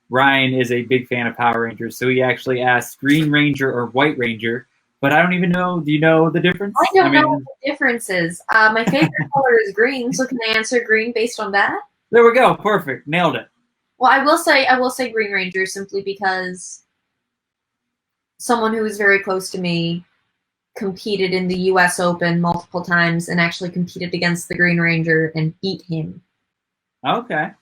[SPEAKER 1] Ryan is a big fan of Power Rangers, so he actually asked Green Ranger or White Ranger, but I don't even know. Do you know the difference?
[SPEAKER 2] I don't know what the difference is. My favorite color is green, so can I answer green based on that?
[SPEAKER 1] There we go. Perfect. Nailed it.
[SPEAKER 2] Well, I will say Green Ranger simply because someone who is very close to me competed in the U.S. Open multiple times and actually competed against the Green Ranger and beat him.
[SPEAKER 1] Okay.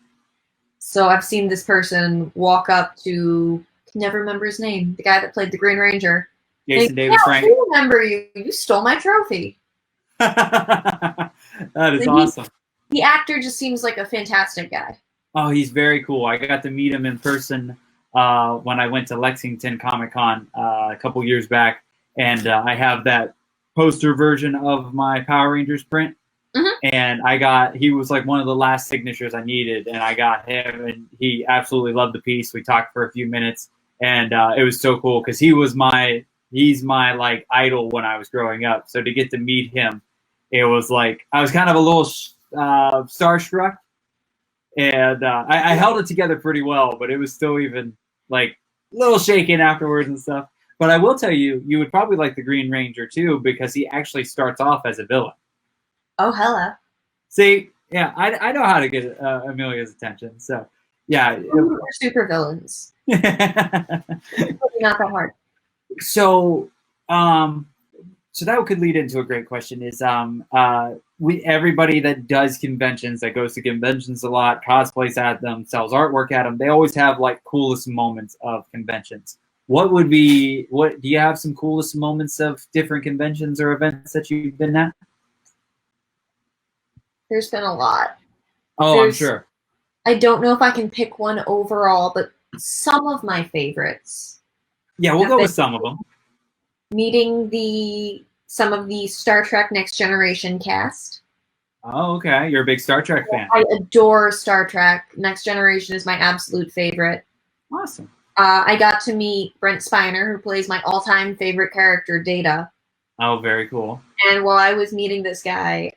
[SPEAKER 2] So I've seen this person walk up to, can never remember his name, the guy that played the Green Ranger.
[SPEAKER 1] Jason David Frank.
[SPEAKER 2] I remember you. You stole my trophy.
[SPEAKER 1] That is awesome.
[SPEAKER 2] The actor just seems like a fantastic guy.
[SPEAKER 1] Oh, he's very cool. I got to meet him in person when I went to Lexington Comic-Con a couple years back. And I have that poster version of my Power Rangers print. Mm-hmm. And he was like one of the last signatures I needed. And I got him, and he absolutely loved the piece. We talked for a few minutes, and it was so cool because he's my like idol when I was growing up. So to get to meet him, it was like, I was kind of a little starstruck. And I held it together pretty well, but it was still even like a little shaken afterwards and stuff. But I will tell you, you would probably like the Green Ranger too, because he actually starts off as a villain.
[SPEAKER 2] Oh, hello.
[SPEAKER 1] See, yeah, I know how to get Amelia's attention. So, yeah.
[SPEAKER 2] We're super villains. It's not that hard.
[SPEAKER 1] So, so that could lead into a great question is everybody that does conventions, that goes to conventions a lot, cosplays at them, sells artwork at them, they always have like coolest moments of conventions. Do you have some coolest moments of different conventions or events that you've been at?
[SPEAKER 2] There's been a lot.
[SPEAKER 1] I'm sure.
[SPEAKER 2] I don't know if I can pick one overall, but some of my favorites.
[SPEAKER 1] Yeah, we'll go with some of them.
[SPEAKER 2] Meeting some of the Star Trek Next Generation cast.
[SPEAKER 1] Oh, okay. You're a big Star Trek fan.
[SPEAKER 2] I adore Star Trek. Next Generation is my absolute favorite.
[SPEAKER 1] Awesome.
[SPEAKER 2] I got to meet Brent Spiner, who plays my all-time favorite character, Data.
[SPEAKER 1] Oh, very cool.
[SPEAKER 2] And while I was meeting this guy,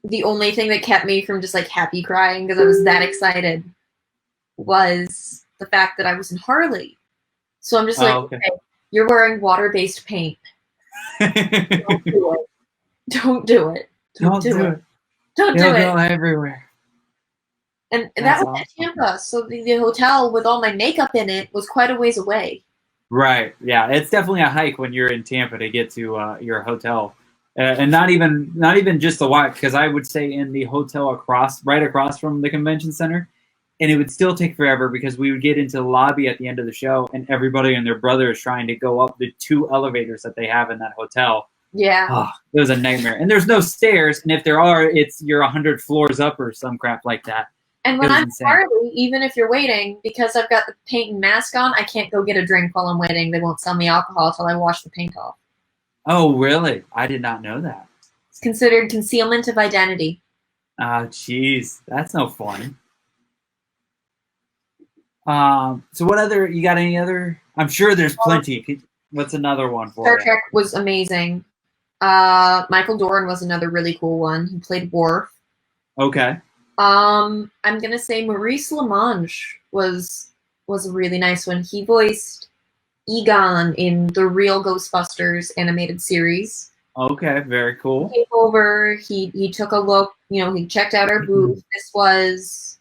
[SPEAKER 2] the only thing that kept me from just like happy crying because I was that excited was the fact that I was in Harley. So I'm just like, okay, you're wearing water-based paint. Don't do it. Don't do it. Don't do it. Don't do it.
[SPEAKER 1] Go everywhere.
[SPEAKER 2] And that was at Tampa, so the hotel with all my makeup in it was quite a ways away. Right.
[SPEAKER 1] Yeah, it's definitely a hike when you're in Tampa to get to your hotel, and not even just the walk, because I would stay in the hotel right across from the convention center, and it would still take forever because we would get into the lobby at the end of the show, and everybody and their brother is trying to go up the 2 elevators that they have in that hotel.
[SPEAKER 2] Yeah.
[SPEAKER 1] It was a nightmare, and there's no stairs, and if there are, you're 100 floors up or some crap like that.
[SPEAKER 2] And when I'm Harley, even if you're waiting, because I've got the paint and mask on, I can't go get a drink while I'm waiting. They won't sell me alcohol until I wash the paint off.
[SPEAKER 1] Oh, really? I did not know that.
[SPEAKER 2] It's considered concealment of identity.
[SPEAKER 1] Oh, jeez. That's no fun. So what other, you got any other? I'm sure there's plenty. What's another one for
[SPEAKER 2] Star Trek was amazing. Michael Dorn was another really cool one. He played Worf.
[SPEAKER 1] Okay.
[SPEAKER 2] I'm gonna say Maurice LaManche was a really nice one. He voiced Egon in the real Ghostbusters animated series.
[SPEAKER 1] Okay, very cool.
[SPEAKER 2] He came over, he took a look, he checked out our booth. This was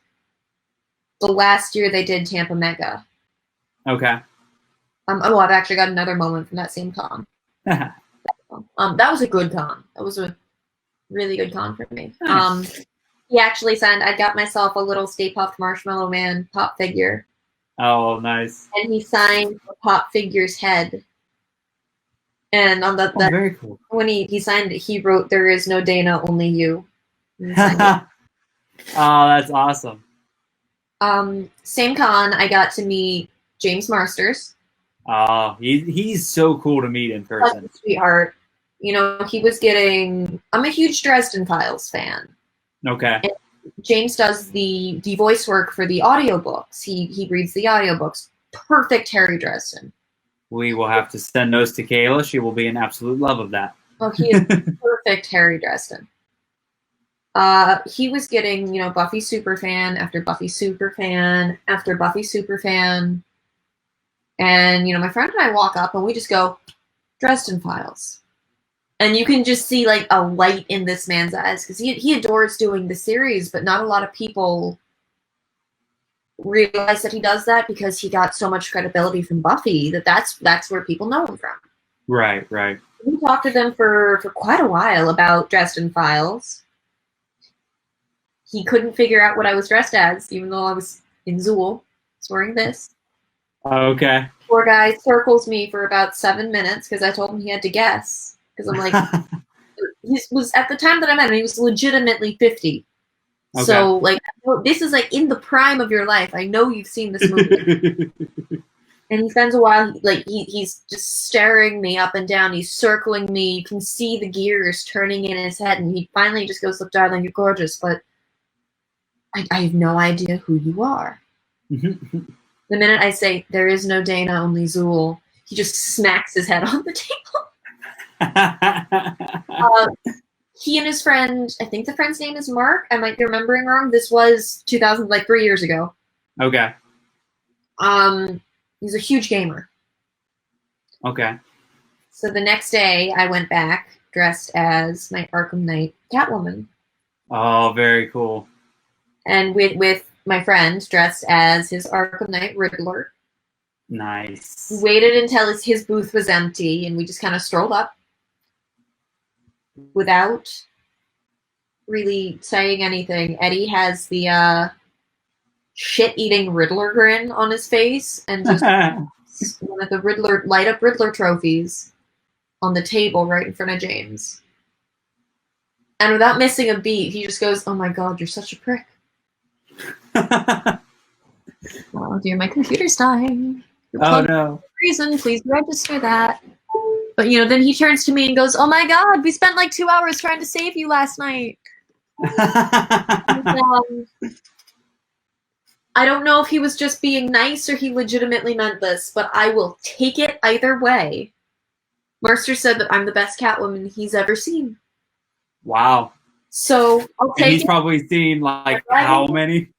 [SPEAKER 2] the last year they did Tampa Mega.
[SPEAKER 1] Okay.
[SPEAKER 2] I've actually got another moment from that same con. That was a good con. That was a really good con for me. Nice. He actually signed, I got myself a little Stay Puft Marshmallow Man pop figure.
[SPEAKER 1] Oh, nice.
[SPEAKER 2] And he signed the pop figure's head. And on
[SPEAKER 1] Oh, very cool.
[SPEAKER 2] when he signed it, he wrote, "There is no Dana, only you."
[SPEAKER 1] Oh, that's awesome.
[SPEAKER 2] Same con, I got to meet James Marsters.
[SPEAKER 1] Oh, he's so cool to meet in
[SPEAKER 2] Such
[SPEAKER 1] person.
[SPEAKER 2] a sweetheart. You know, he was getting. I'm a huge Dresden Files fan.
[SPEAKER 1] Okay.
[SPEAKER 2] And James does the voice work for the audiobooks. He reads the audiobooks. Perfect Harry Dresden.
[SPEAKER 1] We will have to send those to Kayla. She will be in absolute love of that.
[SPEAKER 2] Oh, he is perfect Harry Dresden. He was getting, you know, Buffy Superfan after Buffy Superfan after Buffy Superfan. And, you know, my friend and I walk up and we just go, Dresden Files. And you can just see, like, a light in this man's eyes because he adores doing the series, but not a lot of people realize that he does that because he got so much credibility from Buffy that's where people know him from.
[SPEAKER 1] Right, right.
[SPEAKER 2] We talked to them for quite a while about Dresden Files. He couldn't figure out what I was dressed as, even though I was in Zool. I was wearing this.
[SPEAKER 1] Okay.
[SPEAKER 2] Poor guy circles me for about 7 minutes because I told him he had to guess. Because I'm like, he was at the time that I met him, he was legitimately 50. Okay. So like, this is like in the prime of your life. I know you've seen this movie. And he spends a while, like he's just staring me up and down. He's circling me. You can see the gears turning in his head, and he finally just goes, "Look, darling, you're gorgeous, but I have no idea who you are." The minute I say, "There is no Dana, only Zool," he just smacks his head on the table. He and his friend, I think the friend's name is Mark. I might be remembering wrong. This was 2000, like 3 years ago.
[SPEAKER 1] Okay.
[SPEAKER 2] He's a huge gamer.
[SPEAKER 1] Okay. So
[SPEAKER 2] the next day, I went back dressed as my Arkham Knight Catwoman.
[SPEAKER 1] Oh, very cool.
[SPEAKER 2] And with my friend dressed as his Arkham Knight Riddler.
[SPEAKER 1] Nice.
[SPEAKER 2] We waited until his booth was empty, and we just kind of strolled up without really saying anything. Eddie has the shit-eating Riddler grin on his face, and just one of the light-up Riddler trophies on the table right in front of James. And without missing a beat, he just goes, "Oh my god, you're such a prick." Oh dear, my computer's dying.
[SPEAKER 1] Oh no.
[SPEAKER 2] Reason, please register that. But you know, then he turns to me and goes, "Oh my god, we spent like 2 hours trying to save you last night." And, I don't know if he was just being nice or he legitimately meant this, but I will take it either way. Mercer said that I'm the best Catwoman he's ever seen.
[SPEAKER 1] Wow.
[SPEAKER 2] So I'll take it.
[SPEAKER 1] And he's probably seen like how many?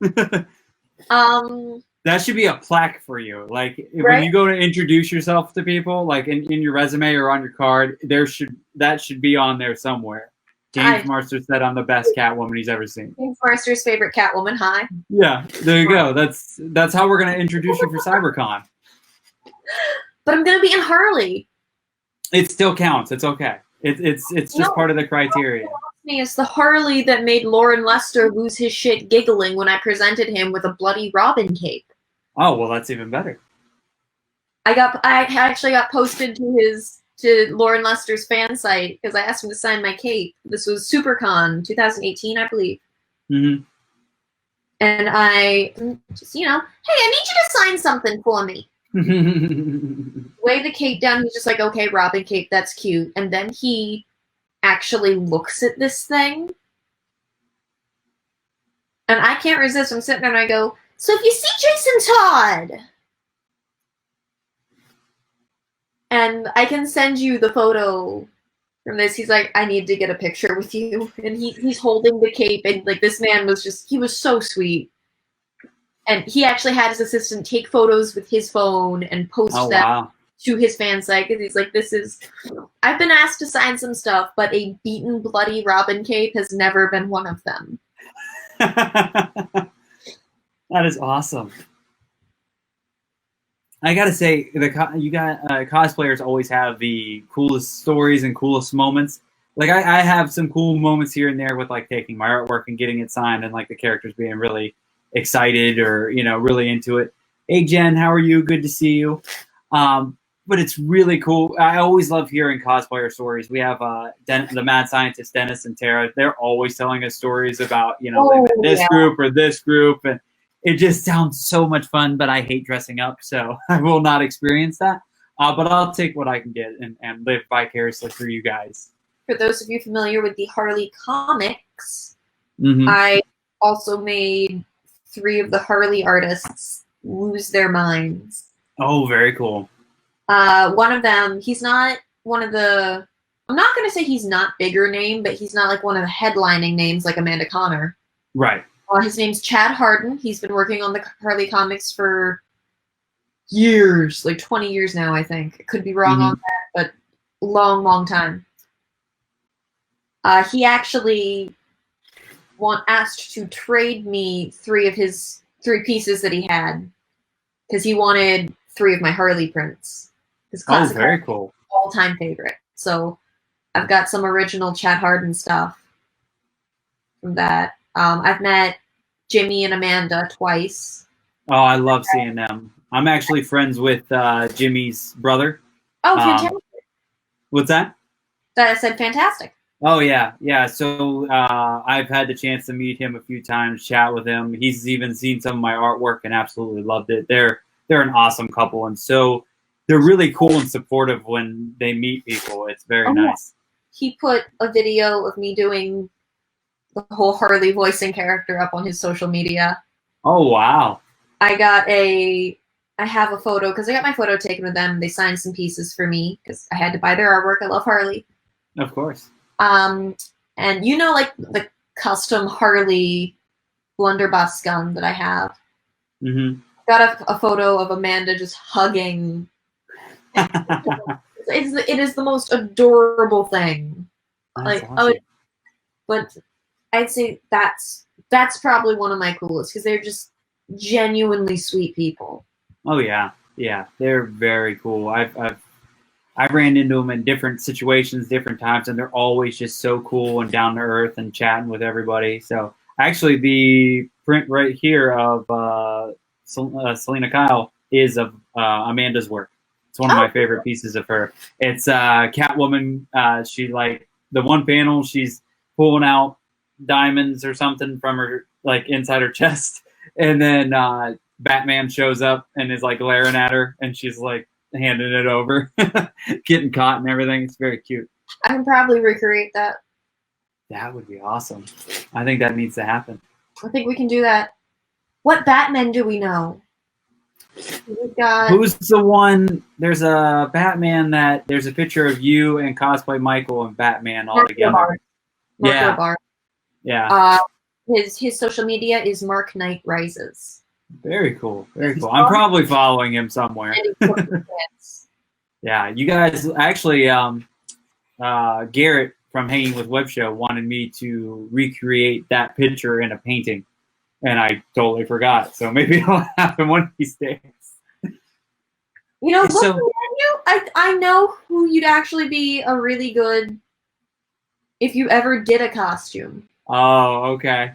[SPEAKER 1] That should be a plaque for you. Like when you go to introduce yourself to people, like in your resume or on your card, that should be on there somewhere. James Marster said I'm the best Catwoman he's ever seen.
[SPEAKER 2] James Marster's favorite Catwoman. Hi.
[SPEAKER 1] Yeah, there you go. That's how we're gonna introduce you for CyberCon.
[SPEAKER 2] But I'm gonna be in Harley.
[SPEAKER 1] It still counts. It's okay. It's just part of the criteria.
[SPEAKER 2] It's the Harley that made Lauren Lester lose his shit giggling when I presented him with a bloody Robin cape.
[SPEAKER 1] Oh well, that's even better.
[SPEAKER 2] I actually got posted to Lauren Lester's fan site because I asked him to sign my cape. This was SuperCon 2018, I believe.
[SPEAKER 1] Mm-hmm.
[SPEAKER 2] And I just, hey, I need you to sign something for me. Lay the cape down. He's just like, okay, Robin cape, that's cute. And then he actually looks at this thing. And I can't resist. I'm sitting there and I go, "So if you see Jason Todd," and I can send you the photo from this. He's like, "I need to get a picture with you." And he's holding the cape, and like this man he was so sweet. And he actually had his assistant take photos with his phone and post them to his fan site because he's like, I've been asked to sign some stuff, but a beaten, bloody Robin cape has never been one of them.
[SPEAKER 1] That is awesome. I gotta say, cosplayers always have the coolest stories and coolest moments. Like I have some cool moments here and there with like taking my artwork and getting it signed, and like the characters being really excited or really into it. Hey Jen, how are you? Good to see you. but it's really cool. I always love hearing cosplayer stories. We have the mad scientist Dennis and Tara. They're always telling us stories about, you know,
[SPEAKER 2] Oh,
[SPEAKER 1] this
[SPEAKER 2] yeah.
[SPEAKER 1] group or this group, and it just sounds so much fun. But I hate dressing up, so I will not experience that. But I'll take what I can get and live vicariously through you guys.
[SPEAKER 2] For those of you familiar with the Harley comics,
[SPEAKER 1] Mm-hmm.
[SPEAKER 2] I also made 3 of the Harley artists lose their minds.
[SPEAKER 1] Oh, very cool.
[SPEAKER 2] One of them, he's not one of the, I'm not going to say he's not bigger name, but he's not like one of the headlining names like Amanda Connor.
[SPEAKER 1] Right.
[SPEAKER 2] His name's Chad Harden. He's been working on the Harley comics for years, like 20 years now, I think. Could be wrong on that, but long, long time. He actually asked to trade me 3 of his 3 pieces that he had because he wanted 3 of my Harley prints. His classic
[SPEAKER 1] very cool.
[SPEAKER 2] all-time favorite. So I've got some original Chad Harden stuff from that. I've met Jimmy and Amanda twice.
[SPEAKER 1] Oh, I love seeing them. I'm actually friends with Jimmy's brother.
[SPEAKER 2] Oh, fantastic.
[SPEAKER 1] What's that?
[SPEAKER 2] That I said fantastic.
[SPEAKER 1] Oh, yeah. Yeah. So I've had the chance to meet him a few times, chat with him. He's even seen some of my artwork and absolutely loved it. They're an awesome couple. And so they're really cool and supportive when they meet people. It's very nice.
[SPEAKER 2] He put a video of me doing the whole Harley voicing character up on his social media.
[SPEAKER 1] Oh, wow.
[SPEAKER 2] I have a photo because I got my photo taken with them. They signed some pieces for me because I had to buy their artwork. I love Harley.
[SPEAKER 1] Of course.
[SPEAKER 2] And you know, like the custom Harley blunderbuss gun that I have.
[SPEAKER 1] Mm-hmm.
[SPEAKER 2] Got a photo of Amanda just hugging. It is the most adorable thing.
[SPEAKER 1] That's
[SPEAKER 2] like,
[SPEAKER 1] awesome.
[SPEAKER 2] But I'd say that's probably one of my coolest because they're just genuinely sweet people.
[SPEAKER 1] Oh yeah, yeah, they're very cool. I've ran into them in different situations, different times, and they're always just so cool and down to earth and chatting with everybody. So actually, the print right here of Selena Kyle is of Amanda's work. It's one of my favorite pieces of her. It's Catwoman. She like the one panel she's pulling out diamonds or something from her like inside her chest, and then Batman shows up and is like glaring at her, and she's like handing it over, getting caught and everything. It's very cute.
[SPEAKER 2] I can probably recreate that.
[SPEAKER 1] That would be awesome. I think that needs to happen.
[SPEAKER 2] I think we can do that. What Batman do we know? We've got...
[SPEAKER 1] Who's the one? There's a Batman that there's a picture of you and cosplay Michael and Batman all together. Yeah.
[SPEAKER 2] His social media is Mark Knight Rises.
[SPEAKER 1] Very cool. Very cool. I'm probably following him somewhere. Yeah, you guys actually, Garrett from Hanging with Web Show wanted me to recreate that picture in a painting, and I totally forgot. So maybe it'll happen one of these days.
[SPEAKER 2] You know, looking at you, I know who you'd actually be a really good if you ever did a costume.
[SPEAKER 1] Oh, okay.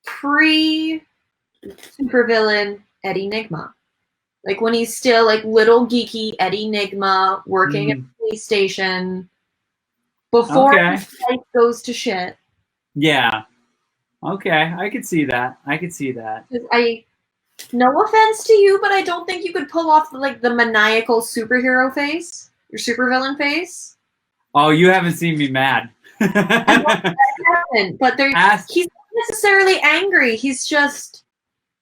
[SPEAKER 2] Pre-supervillain Eddie Nigma. Like when he's still like little geeky Eddie Nigma working at the police station before his life goes to shit.
[SPEAKER 1] Yeah. Okay, I could see that.
[SPEAKER 2] No offense to you, but I don't think you could pull off like the maniacal superhero face or supervillain face.
[SPEAKER 1] Oh, you haven't seen me mad.
[SPEAKER 2] I haven't, but he's not necessarily angry. He's just,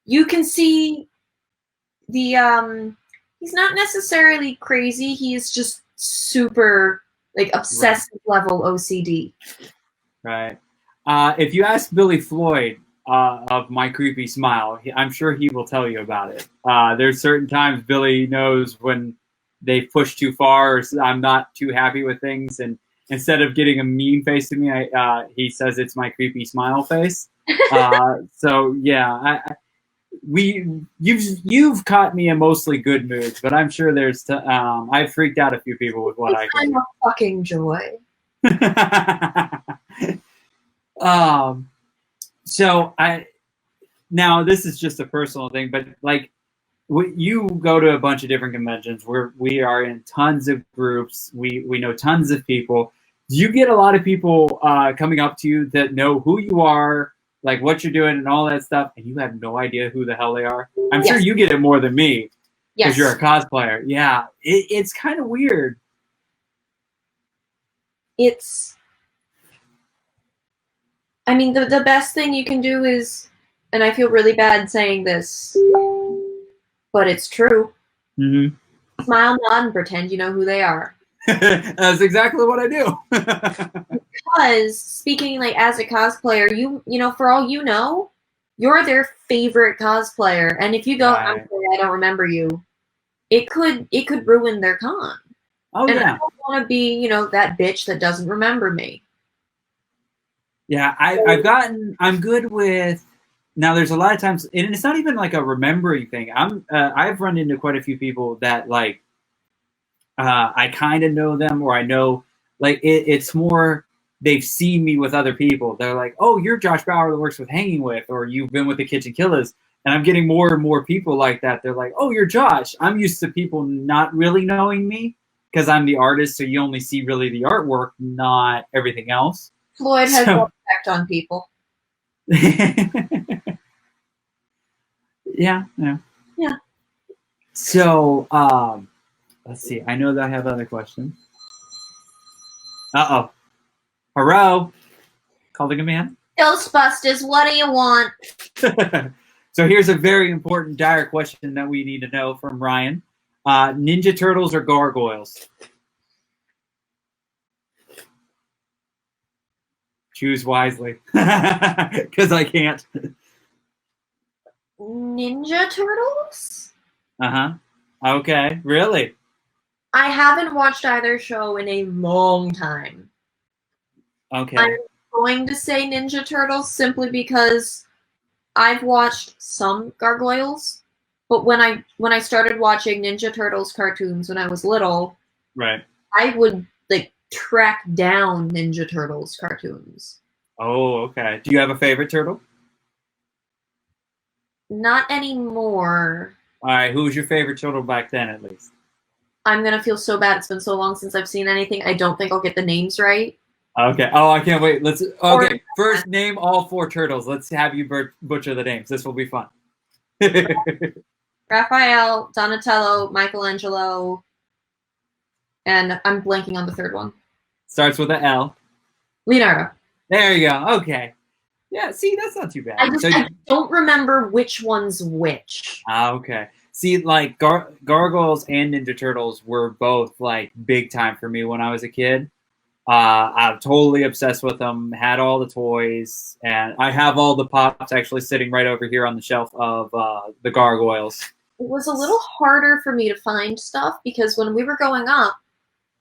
[SPEAKER 2] you can see the he's not necessarily crazy. He is just super like obsessive level OCD.
[SPEAKER 1] Right. If you ask Billy Floyd of my creepy smile, I'm sure he will tell you about it. There's certain times Billy knows when they push too far or I'm not too happy with things, and instead of getting a mean face to me, he says it's my creepy smile face. So yeah, you've caught me in mostly good moods, but I'm sure there's I've freaked out a few people with what I can.
[SPEAKER 2] I'm a fucking joy.
[SPEAKER 1] So now this is just a personal thing, but like you go to a bunch of different conventions. We are in tons of groups. We know tons of people. Do you get a lot of people coming up to you that know who you are, like what you're doing and all that stuff, and you have no idea who the hell they are? I'm sure you get it more than me because you're a cosplayer. Yeah, it's kind of weird.
[SPEAKER 2] I mean, the best thing you can do is, and I feel really bad saying this, but it's true.
[SPEAKER 1] Mm-hmm.
[SPEAKER 2] Smile, nod, and pretend you know who they are.
[SPEAKER 1] That's exactly what I do.
[SPEAKER 2] Because speaking like as a cosplayer, you know, for all you know, you're their favorite cosplayer, and if you go, I'm sorry, I don't remember you, it could ruin their con.
[SPEAKER 1] Oh,
[SPEAKER 2] and
[SPEAKER 1] yeah.
[SPEAKER 2] I don't want to be, you know, that bitch that doesn't remember me.
[SPEAKER 1] Yeah, I'm good with. Now, there's a lot of times, and it's not even like a remembering thing. I've run into quite a few people that like. I kind of know them, or I know, like, it's more they've seen me with other people. They're like, oh, you're Josh Bauer that works with Hanging With, or you've been with the Kitchen Killers. And I'm getting more and more people like that. They're like, oh, you're Josh. I'm used to people not really knowing me because I'm the artist, so you only see really the artwork, not everything else.
[SPEAKER 2] Floyd has no effect on people.
[SPEAKER 1] Yeah. So, let's see. I know that I have other questions. Uh-oh. Hello? Calling a man?
[SPEAKER 2] Ghostbusters, what do you want?
[SPEAKER 1] So here's a very important, dire question that we need to know from Ryan. Ninja Turtles or gargoyles? Choose wisely. Because I can't.
[SPEAKER 2] Ninja Turtles?
[SPEAKER 1] Uh-huh. Okay. Really?
[SPEAKER 2] I haven't watched either show in a long time.
[SPEAKER 1] Okay.
[SPEAKER 2] I'm going to say Ninja Turtles simply because I've watched some gargoyles, but when I started watching Ninja Turtles cartoons when I was little,
[SPEAKER 1] right,
[SPEAKER 2] I would like track down Ninja Turtles cartoons.
[SPEAKER 1] Oh, okay. Do you have a favorite turtle?
[SPEAKER 2] Not anymore.
[SPEAKER 1] All right. Who was your favorite turtle back then, at least?
[SPEAKER 2] I'm gonna feel so bad. It's been so long since I've seen anything. I don't think I'll get the names right.
[SPEAKER 1] Okay. Oh, I can't wait. Okay. First, name all 4 turtles. Let's have you butcher the names. This will be fun.
[SPEAKER 2] Raphael, Donatello, Michelangelo, and I'm blanking on the third one.
[SPEAKER 1] Starts with an L.
[SPEAKER 2] Leonardo.
[SPEAKER 1] There you go. Okay. Yeah. See, that's not too bad.
[SPEAKER 2] I don't remember which one's which.
[SPEAKER 1] Okay. See, like Gargoyles and Ninja Turtles were both like big time for me when I was a kid. I'm totally obsessed with them, had all the toys, and I have all the pops actually sitting right over here on the shelf of the Gargoyles.
[SPEAKER 2] It was a little harder for me to find stuff because when we were growing up,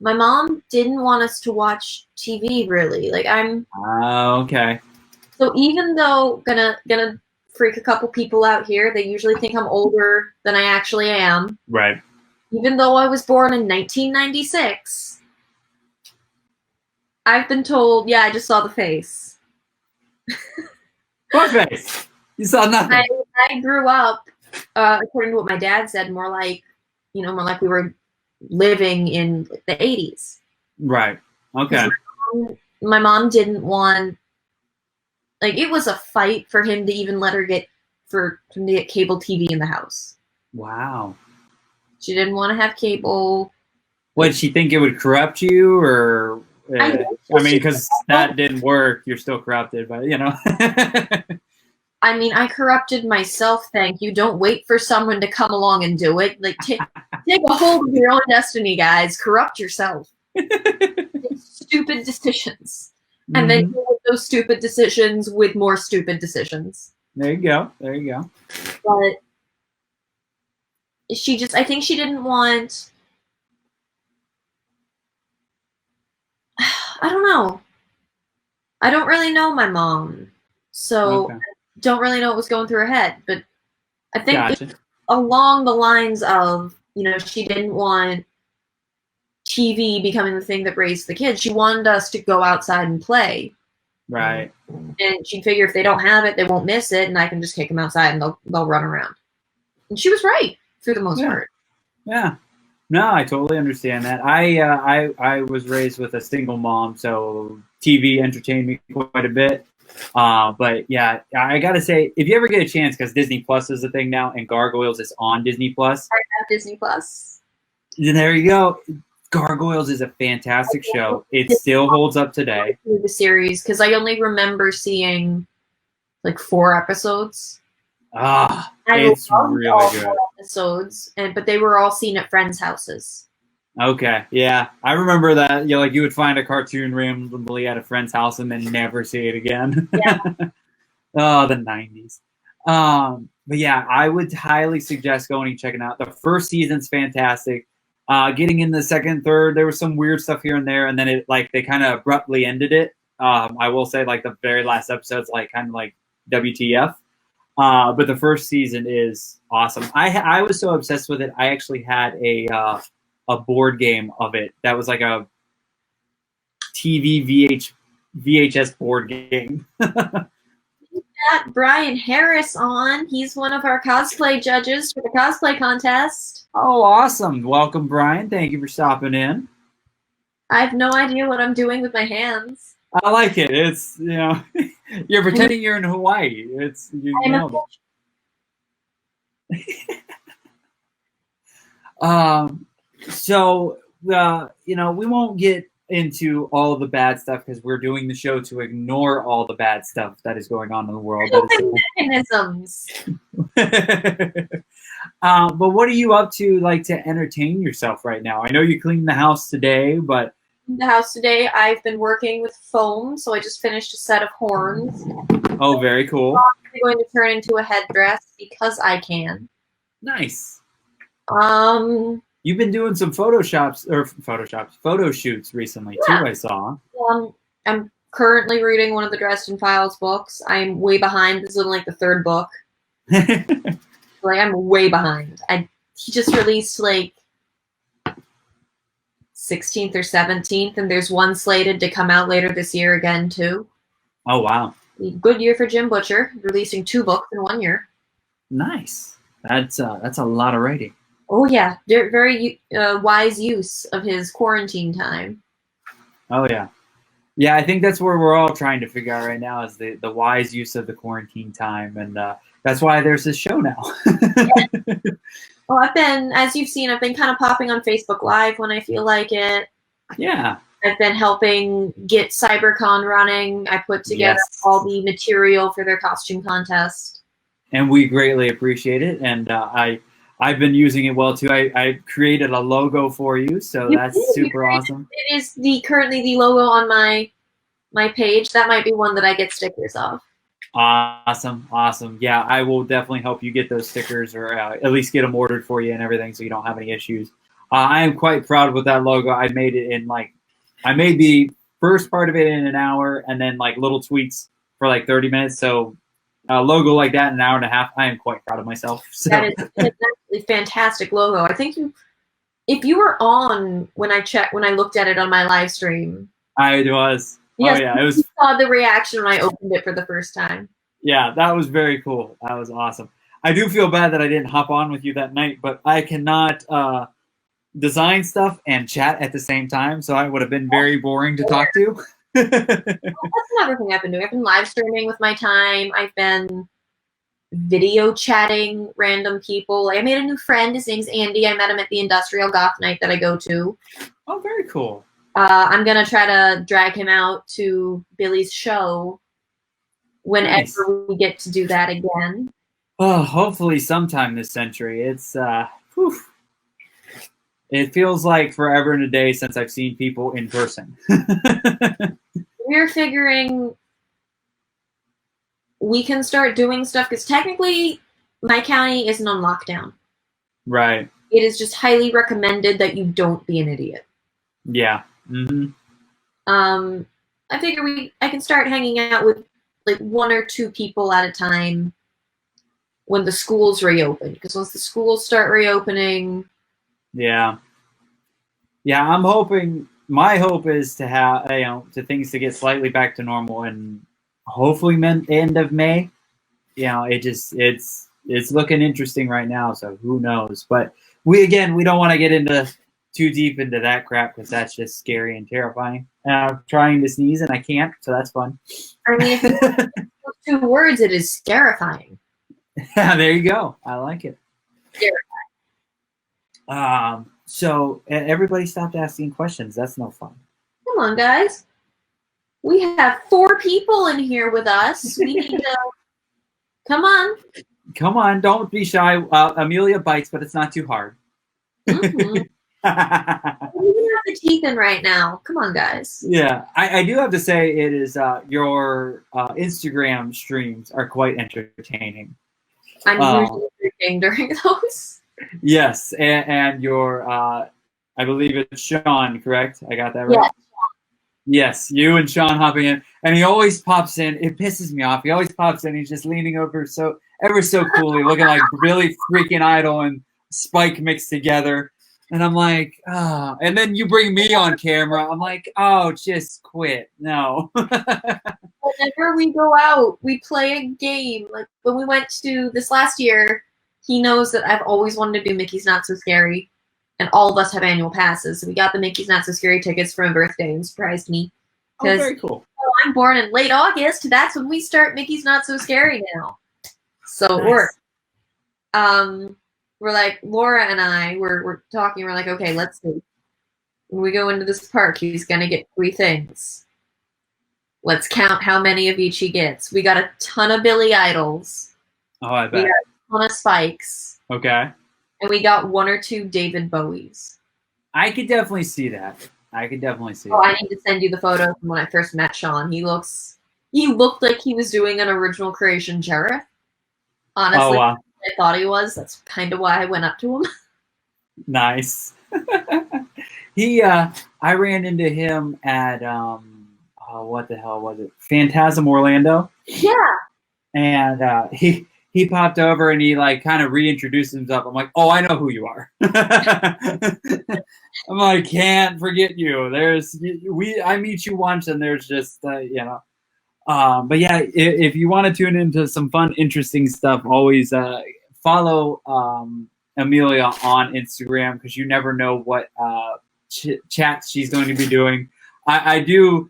[SPEAKER 2] my mom didn't want us to watch TV really. Like
[SPEAKER 1] okay.
[SPEAKER 2] So even though gonna freak a couple people out here, they usually think I'm older than I actually am.
[SPEAKER 1] Right.
[SPEAKER 2] Even though I was born in 1996. I've been told, yeah, I just saw the face.
[SPEAKER 1] What face? You saw nothing.
[SPEAKER 2] I grew up, according to what my dad said, more like we were living in the 80s.
[SPEAKER 1] Right. Okay.
[SPEAKER 2] My mom didn't want, like, it was a fight for him to even let her get cable TV in the house.
[SPEAKER 1] Wow.
[SPEAKER 2] She didn't want to have cable.
[SPEAKER 1] What, did she think it would corrupt you, or? I mean, because that didn't work. You're still corrupted, but you know.
[SPEAKER 2] I mean, I corrupted myself. Thank you. Don't wait for someone to come along and do it. Like, take a hold of your own destiny, guys. Corrupt yourself. Stupid decisions, and then deal with those stupid decisions with more stupid decisions.
[SPEAKER 1] There you go. There you go.
[SPEAKER 2] But I think she didn't want. I don't know. I don't really know my mom, so I don't really know what was going through her head. But I think it's along the lines of, she didn't want TV becoming the thing that raised the kids. She wanted us to go outside and play.
[SPEAKER 1] Right.
[SPEAKER 2] And she'd figure if they don't have it, they won't miss it, and I can just kick them outside and they'll run around. And she was right. for the most part.
[SPEAKER 1] Yeah. No, I totally understand that. I was raised with a single mom, so TV entertained me quite a bit. But yeah, I gotta say, if you ever get a chance, because Disney Plus is a thing now, and Gargoyles is on Disney Plus.
[SPEAKER 2] I have Disney Plus.
[SPEAKER 1] Then there you go. Gargoyles is a fantastic show. It still holds up today.
[SPEAKER 2] The series, because I only remember seeing like 4 episodes.
[SPEAKER 1] It's really good.
[SPEAKER 2] 4 episodes, but they were all seen at friends' houses.
[SPEAKER 1] Okay, yeah, I remember that. You know, like you would find a cartoon randomly at a friend's house and then never see it again.
[SPEAKER 2] Yeah.
[SPEAKER 1] Oh, the 90s. But yeah, I would highly suggest going and checking out. The first season's fantastic. Getting in the second, third, there was some weird stuff here and there, and then they kind of abruptly ended it. I will say, like the very last episode's like kind of like WTF. But the first season is awesome. I was so obsessed with it. I actually had a board game of it that was like a TV VHS board game.
[SPEAKER 2] Got Brian Harris on. He's one of our cosplay judges for the cosplay contest.
[SPEAKER 1] Oh, awesome. Welcome, Brian. Thank you for stopping in.
[SPEAKER 2] I have no idea what I'm doing with my hands.
[SPEAKER 1] I like it. It's, you know, you're pretending you're in Hawaii. It's, you know. So, you know, we won't get into all of the bad stuff because we're doing the show to ignore all the bad stuff that is going on in the world.
[SPEAKER 2] Mechanisms.
[SPEAKER 1] But what are you up to, like, to entertain yourself right now? I know you cleaned the house today, but
[SPEAKER 2] the house today, I've been working with foam, so I just finished a set of horns.
[SPEAKER 1] Oh, very cool.
[SPEAKER 2] I'm going to turn into a headdress because I can.
[SPEAKER 1] Nice.
[SPEAKER 2] You've
[SPEAKER 1] been doing some photo shoots recently too, I saw.
[SPEAKER 2] I'm currently reading one of the Dresden Files books. I'm way behind. This is like the 3rd book. Like I'm way behind. He just released like 16th or 17th, and there's one slated to come out later this year again too.
[SPEAKER 1] Oh wow!
[SPEAKER 2] Good year for Jim Butcher, releasing 2 books in 1 year.
[SPEAKER 1] Nice. That's a lot of writing.
[SPEAKER 2] Oh yeah, very wise use of his quarantine time.
[SPEAKER 1] Oh yeah, yeah. I think that's where we're all trying to figure out right now is the wise use of the quarantine time, and that's why there's this show now.
[SPEAKER 2] Well, I've been, as you've seen, I've been kind of popping on Facebook Live when I feel like it.
[SPEAKER 1] Yeah.
[SPEAKER 2] I've been helping get CyberCon running. I put together all the material for their costume contest. And
[SPEAKER 1] we greatly appreciate it. And I've been using it well too. I created a logo for you, so that's super awesome.
[SPEAKER 2] It is currently the logo on my page. That might be one that I get stickers of.
[SPEAKER 1] Awesome. Yeah, I will definitely help you get those stickers, or at least get them ordered for you and everything, so you don't have any issues. I am quite proud with that logo. I made it in I made the first part of it in an hour, and then like little tweaks for like 30 minutes. So a logo like that in an hour and a half, I am quite proud of myself. So.
[SPEAKER 2] That is an absolutely fantastic logo. I think if you were on when I looked at it on my live stream.
[SPEAKER 1] I was.
[SPEAKER 2] Yes,
[SPEAKER 1] oh yeah, it was.
[SPEAKER 2] You saw the reaction when I opened it for the first time.
[SPEAKER 1] Yeah, that was very cool. That was awesome. I do feel bad that I didn't hop on with you that night, but I cannot design stuff and chat at the same time, so I would have been very boring to talk to.
[SPEAKER 2] That's another thing I've been doing. I've been live streaming with my time. I've been video chatting random people. I made a new friend. His name's Andy. I met him at the Industrial Goth Night that I go to.
[SPEAKER 1] Oh, very cool.
[SPEAKER 2] I'm going to try to drag him out to Billy's show whenever we get to do that again.
[SPEAKER 1] Oh, hopefully sometime this century. It's, it feels like forever and a day since I've seen people in person.
[SPEAKER 2] We're figuring we can start doing stuff because technically my county isn't on lockdown.
[SPEAKER 1] Right.
[SPEAKER 2] It is just highly recommended that you don't be an idiot.
[SPEAKER 1] Yeah. Mm-hmm.
[SPEAKER 2] I figure I can start hanging out with like 1 or 2 people at a time when the schools reopen. Because once the schools start reopening,
[SPEAKER 1] yeah, I'm hoping. My hope is to have to things to get slightly back to normal, and hopefully end of May. It's it's looking interesting right now. So who knows? But we don't want to get into too deep into that crap because that's just scary and terrifying. And I'm trying to sneeze and I can't, so that's fun.
[SPEAKER 2] I mean, if it's 2 words, it is scarifying.
[SPEAKER 1] There you go. I like it.
[SPEAKER 2] Scarifying.
[SPEAKER 1] So everybody stopped asking questions. That's no fun.
[SPEAKER 2] Come on, guys. We have 4 people in here with us. We need to. Come on.
[SPEAKER 1] Come on, don't be shy. Amelia bites, but it's not too hard.
[SPEAKER 2] Mm-hmm. We have the teeth in right now. Come on, guys.
[SPEAKER 1] Yeah, I do have to say it is your Instagram streams are quite entertaining.
[SPEAKER 2] I'm usually drinking during those.
[SPEAKER 1] Yes, and your I believe it's Sean, correct? I got that right?
[SPEAKER 2] Yes.
[SPEAKER 1] Yes, you and Sean hopping in, and he always pops in. It pisses me off. He always pops in. He's just leaning over ever so coolly, looking like really freaking Idol and Spike mixed together. And I'm like, oh. And then you bring me on camera. I'm like, oh, just quit. No.
[SPEAKER 2] Whenever we go out, we play a game. Like when we went to this last year, he knows that I've always wanted to do Mickey's Not So Scary. And all of us have annual passes. So we got the Mickey's Not So Scary tickets for my birthday and surprised me.
[SPEAKER 1] Oh, very cool.
[SPEAKER 2] I'm born in late August. That's when we start Mickey's Not So Scary now. So it worked. We're like, Laura and I, we're talking. We're like, okay, let's see. When we go into this park, he's going to get 3 things. Let's count how many of each he gets. We got a ton of Billy Idols.
[SPEAKER 1] Oh, I bet.
[SPEAKER 2] We got a ton of Spikes.
[SPEAKER 1] Okay.
[SPEAKER 2] And we got 1 or 2 David Bowies.
[SPEAKER 1] I could definitely see that. I
[SPEAKER 2] I need to send you the photo from when I first met Sean. He looked like he was doing an original creation Jareth. Honestly,
[SPEAKER 1] oh, wow.
[SPEAKER 2] I thought he was. That's kind of why I went up to him.
[SPEAKER 1] Nice. I ran into him at what the hell was it? Phantasm Orlando.
[SPEAKER 2] Yeah.
[SPEAKER 1] And he popped over and he like kind of reintroduced himself. I'm like, oh, I know who you are. I'm like, can't forget you. I meet you once and there's just but yeah, if you want to tune into some fun, interesting stuff, always follow Amelia on Instagram because you never know what chats she's going to be doing. I do.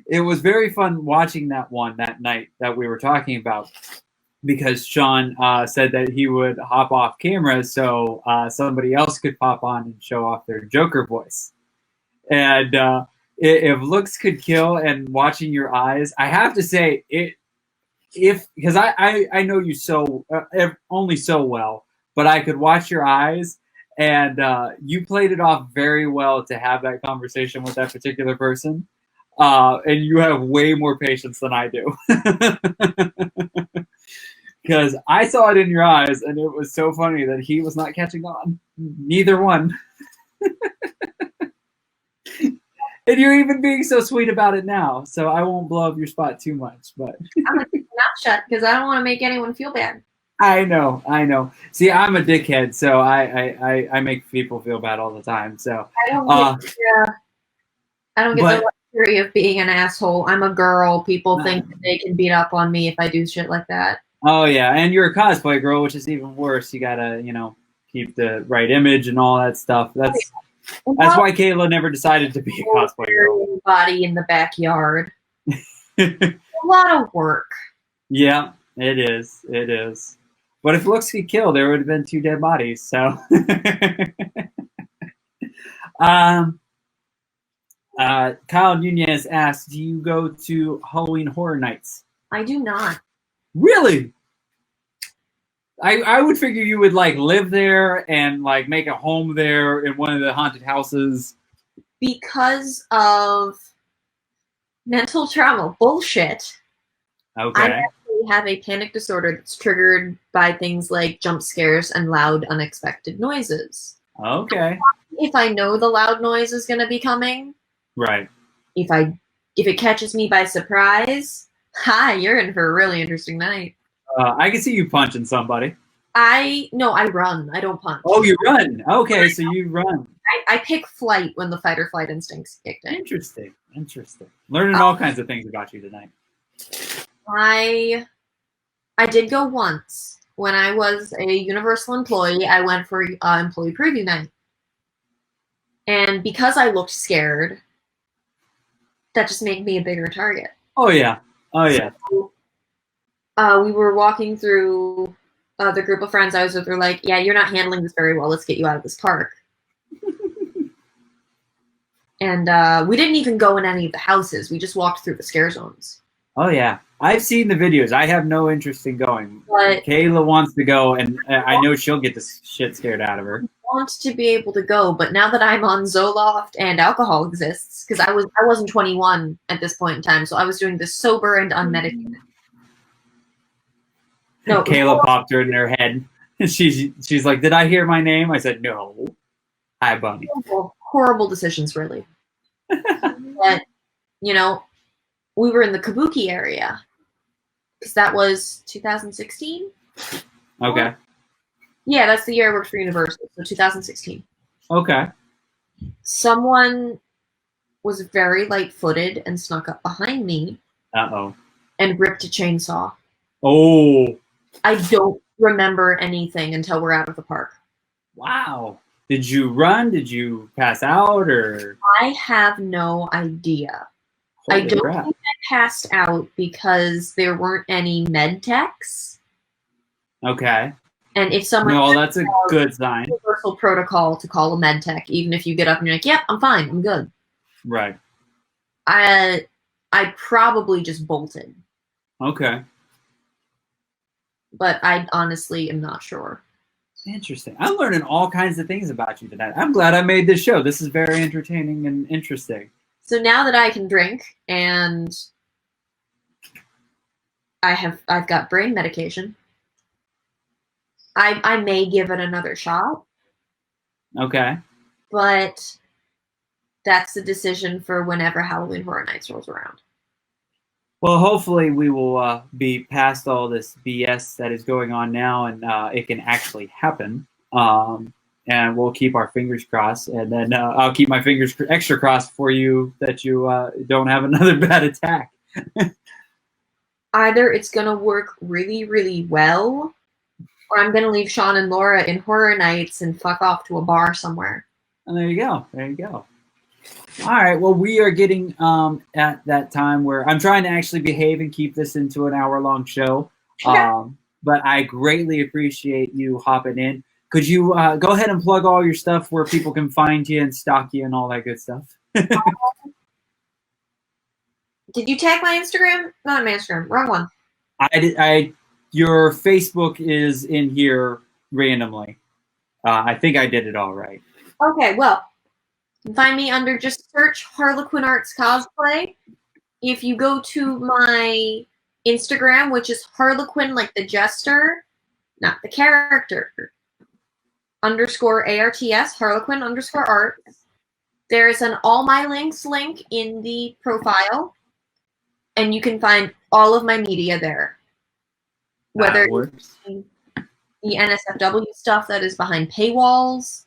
[SPEAKER 1] It was very fun watching that night that we were talking about because Sean said that he would hop off camera so somebody else could pop on and show off their Joker voice. And if looks could kill and watching your eyes, I have to say because I know you only so well, but I could watch your eyes and you played it off very well to have that conversation with that particular person. And you have way more patience than I do. Because I saw it in your eyes, and it was so funny that he was not catching on. Neither one. And you're even being so sweet about it now, so I won't blow up your spot too much. But
[SPEAKER 2] I'm going to keep my mouth shut because I don't want to make anyone feel bad.
[SPEAKER 1] I know. See, I'm a dickhead, so I make people feel bad all the time. So
[SPEAKER 2] I don't get the luxury of being an asshole. I'm a girl. People think that they can beat up on me if I do shit like that.
[SPEAKER 1] Oh yeah, and you're a cosplay girl, which is even worse. You gotta, keep the right image and all that stuff. That's why Kayla never decided to be a cosplay girl.
[SPEAKER 2] Body in the backyard. A lot of work.
[SPEAKER 1] Yeah, it is. It is. But if looks could kill, there would have been 2 dead bodies. So, Kyle Nunez asked, "Do you go to Halloween Horror Nights?"
[SPEAKER 2] I do not.
[SPEAKER 1] Really? I would figure you would like live there and like make a home there in one of the haunted houses.
[SPEAKER 2] Because of mental trauma bullshit.
[SPEAKER 1] Okay.
[SPEAKER 2] I actually have a panic disorder that's triggered by things like jump scares and loud, unexpected noises.
[SPEAKER 1] Okay.
[SPEAKER 2] If I know the loud noise is going to be coming,
[SPEAKER 1] right.
[SPEAKER 2] If it catches me by surprise, you're in for a really interesting night.
[SPEAKER 1] I can see you punching somebody.
[SPEAKER 2] I run. I don't punch.
[SPEAKER 1] Oh, you run. Okay, so you run.
[SPEAKER 2] I pick flight when the fight or flight instincts kicked in.
[SPEAKER 1] Interesting. Learning all kinds of things about you tonight.
[SPEAKER 2] I did go once. When I was a Universal employee, I went for employee preview night. And because I looked scared, that just made me a bigger target.
[SPEAKER 1] Oh, yeah. Oh, yeah.
[SPEAKER 2] So, we were walking through the group of friends I was with. They're like, yeah, you're not handling this very well. Let's get you out of this park. And we didn't even go in any of the houses. We just walked through the scare zones.
[SPEAKER 1] Oh, yeah. I've seen the videos. I have no interest in going.
[SPEAKER 2] But
[SPEAKER 1] Kayla wants to go, and I know she'll get the shit scared out of her.
[SPEAKER 2] I want to be able to go, but now that I'm on Zoloft and alcohol exists, because I wasn't 21 at this point in time, so I was doing this sober and unmedicated. No,
[SPEAKER 1] Kayla popped her in her head. She's like, did I hear my name? I said, no. Hi, Bunny.
[SPEAKER 2] Horrible decisions, really. But, you know, we were in the Kabuki area, because that was 2016?
[SPEAKER 1] Okay.
[SPEAKER 2] Yeah, that's the year I worked for Universal, so 2016.
[SPEAKER 1] Okay.
[SPEAKER 2] Someone was very light-footed and snuck up behind me.
[SPEAKER 1] Uh-oh.
[SPEAKER 2] And ripped a chainsaw.
[SPEAKER 1] Oh.
[SPEAKER 2] I don't remember anything until we're out of the park.
[SPEAKER 1] Wow. Did you run? Did you pass out? Or
[SPEAKER 2] I have no idea.
[SPEAKER 1] Holy
[SPEAKER 2] I don't
[SPEAKER 1] crap.
[SPEAKER 2] think I passed out because there weren't any med techs.
[SPEAKER 1] Okay.
[SPEAKER 2] And if someone
[SPEAKER 1] No, that's a good sign.
[SPEAKER 2] Universal protocol to call a med tech, even if you get up and you're like, yep, I'm fine, I'm good.
[SPEAKER 1] Right.
[SPEAKER 2] I probably just bolted.
[SPEAKER 1] Okay.
[SPEAKER 2] But I honestly am not sure.
[SPEAKER 1] Interesting. I'm learning all kinds of things about you tonight. I'm glad I made this show. This is very entertaining and interesting.
[SPEAKER 2] So now that I can drink and I've got brain medication, I may give it another shot.
[SPEAKER 1] Okay.
[SPEAKER 2] But that's the decision for whenever Halloween Horror Nights rolls around.
[SPEAKER 1] Well, hopefully we will be past all this BS that is going on now, and it can actually happen. And we'll keep our fingers crossed, and then I'll keep my fingers extra crossed for you that you don't have another bad attack.
[SPEAKER 2] Either it's going to work really, really well, or I'm going to leave Sean and Laura in Horror Nights and fuck off to a bar somewhere.
[SPEAKER 1] And there you go. There you go. All right. Well, we are getting at that time where I'm trying to actually behave and keep this into an hour-long show.
[SPEAKER 2] Okay.
[SPEAKER 1] But I greatly appreciate you hopping in. Could you go ahead and plug all your stuff where people can find you and stalk you and all that good stuff?
[SPEAKER 2] Did you tag my Instagram? Not my Instagram. Wrong one.
[SPEAKER 1] I did. Your Facebook is in here randomly. I think I did it all right.
[SPEAKER 2] Okay, well, you can find me under just search Harlequinarts cosplay. If you go to my Instagram, which is Harlequin, like the jester, not the character, _ARTS, Harlequin _art. There's an all my links link in the profile, and you can find all of my media there. Whether it's the NSFW stuff that is behind paywalls.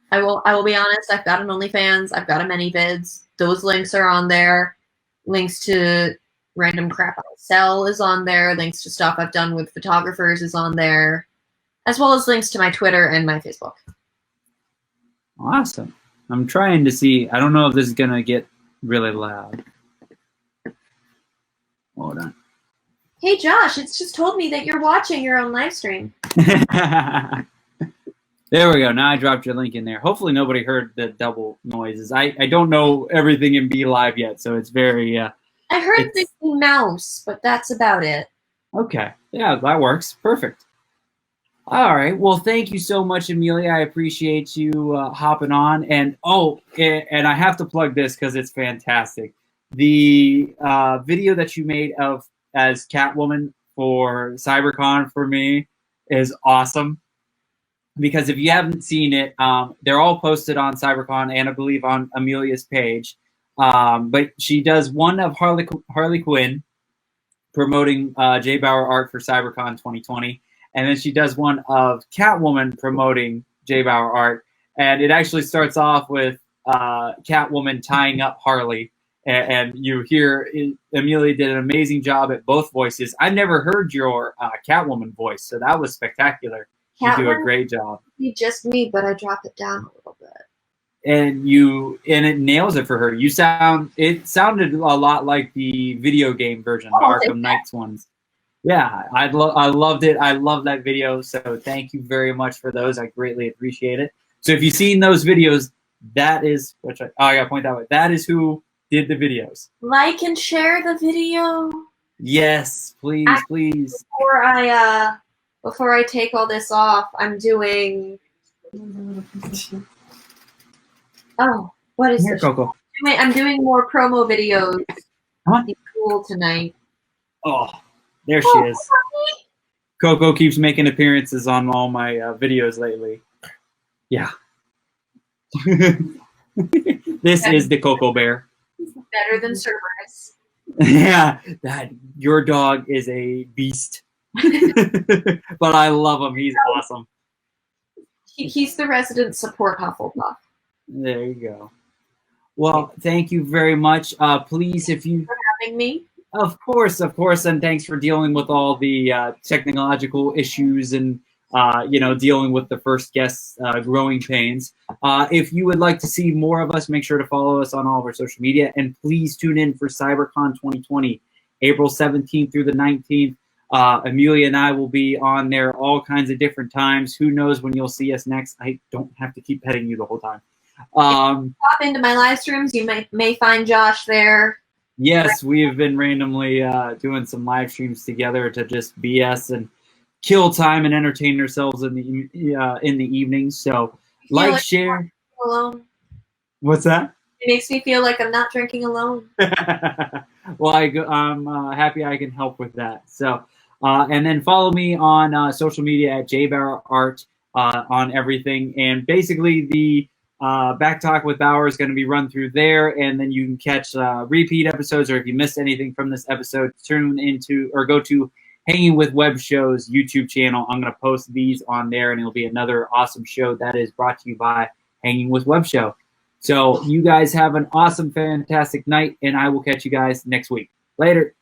[SPEAKER 2] I will be honest, I've got an OnlyFans, I've got a ManyVids. Those links are on there. Links to random crap I sell is on there. Links to stuff I've done with photographers is on there. As well as links to my Twitter and my Facebook.
[SPEAKER 1] Awesome. I'm trying to see. I don't know if this is going to get really loud. Hold on.
[SPEAKER 2] Hey, Josh, it's just told me that you're watching your own live stream.
[SPEAKER 1] There we go. Now I dropped your link in there. Hopefully nobody heard the double noises. I don't know everything in Be Live yet, so it's very...
[SPEAKER 2] I heard the mouse, but that's about it.
[SPEAKER 1] Okay. Yeah, that works. Perfect. All right. Well, thank you so much, Amelia. I appreciate you hopping on. And and I have to plug this because it's fantastic. The video that you made of as Catwoman for CyberCon for me is awesome. Because if you haven't seen it, they're all posted on CyberCon and I believe on Amelia's page. But she does one of Harley Quinn promoting JBauerart for CyberCon 2020. And then she does one of Catwoman promoting JBauerart. And it actually starts off with Catwoman tying up Harley. and you hear Amelia did an amazing job at both voices. I never heard your Catwoman voice, so that was spectacular. You do a great job.
[SPEAKER 2] Just me, but I drop it down a little bit.
[SPEAKER 1] And it nails it for her. It sounded a lot like the video game version, the Arkham Knights ones. Yeah, I loved it. I love that video. So thank you very much for those. I greatly appreciate it. So if you've seen those videos, that is I gotta point that out. That is who did the videos.
[SPEAKER 2] Like and share the video.
[SPEAKER 1] Yes, please, please.
[SPEAKER 2] Before I take all this off, I'm doing. Oh, what is this?
[SPEAKER 1] Coco.
[SPEAKER 2] I'm doing more promo videos. Cool tonight.
[SPEAKER 1] Oh, there she is. Coco keeps making appearances on all my videos lately. Yeah. This is the Coco Bear.
[SPEAKER 2] Better than Cerberus.
[SPEAKER 1] Yeah, your dog is a beast. But I love him. He's awesome.
[SPEAKER 2] He's the resident support Hufflepuff.
[SPEAKER 1] There you go. Well, thank you very much. Please, if you
[SPEAKER 2] for having me.
[SPEAKER 1] Of course, and thanks for dealing with all the technological issues and dealing with the first guest's growing pains. If you would like to see more of us, make sure to follow us on all of our social media, and please tune in for CyberCon 2020, April 17th through the 19th. Amelia and I will be on there all kinds of different times. Who knows when you'll see us next? I don't have to keep petting you the whole time.
[SPEAKER 2] Pop into my live streams. You may find Josh there.
[SPEAKER 1] Yes, we have been randomly doing some live streams together to just BS and kill time and entertain ourselves in the evenings. So share.
[SPEAKER 2] Alone.
[SPEAKER 1] What's that?
[SPEAKER 2] It makes me feel like I'm not drinking alone.
[SPEAKER 1] Well, I'm happy I can help with that. So, and then follow me on social media at JBauerart on everything. And basically, the Back Talk with Bauer is going to be run through there, and then you can catch repeat episodes, or if you missed anything from this episode, go to Hanging with Web Show's YouTube channel. I'm going to post these on there, and it'll be another awesome show that is brought to you by Hanging with Web Show. So you guys have an awesome, fantastic night, and I will catch you guys next week. Later.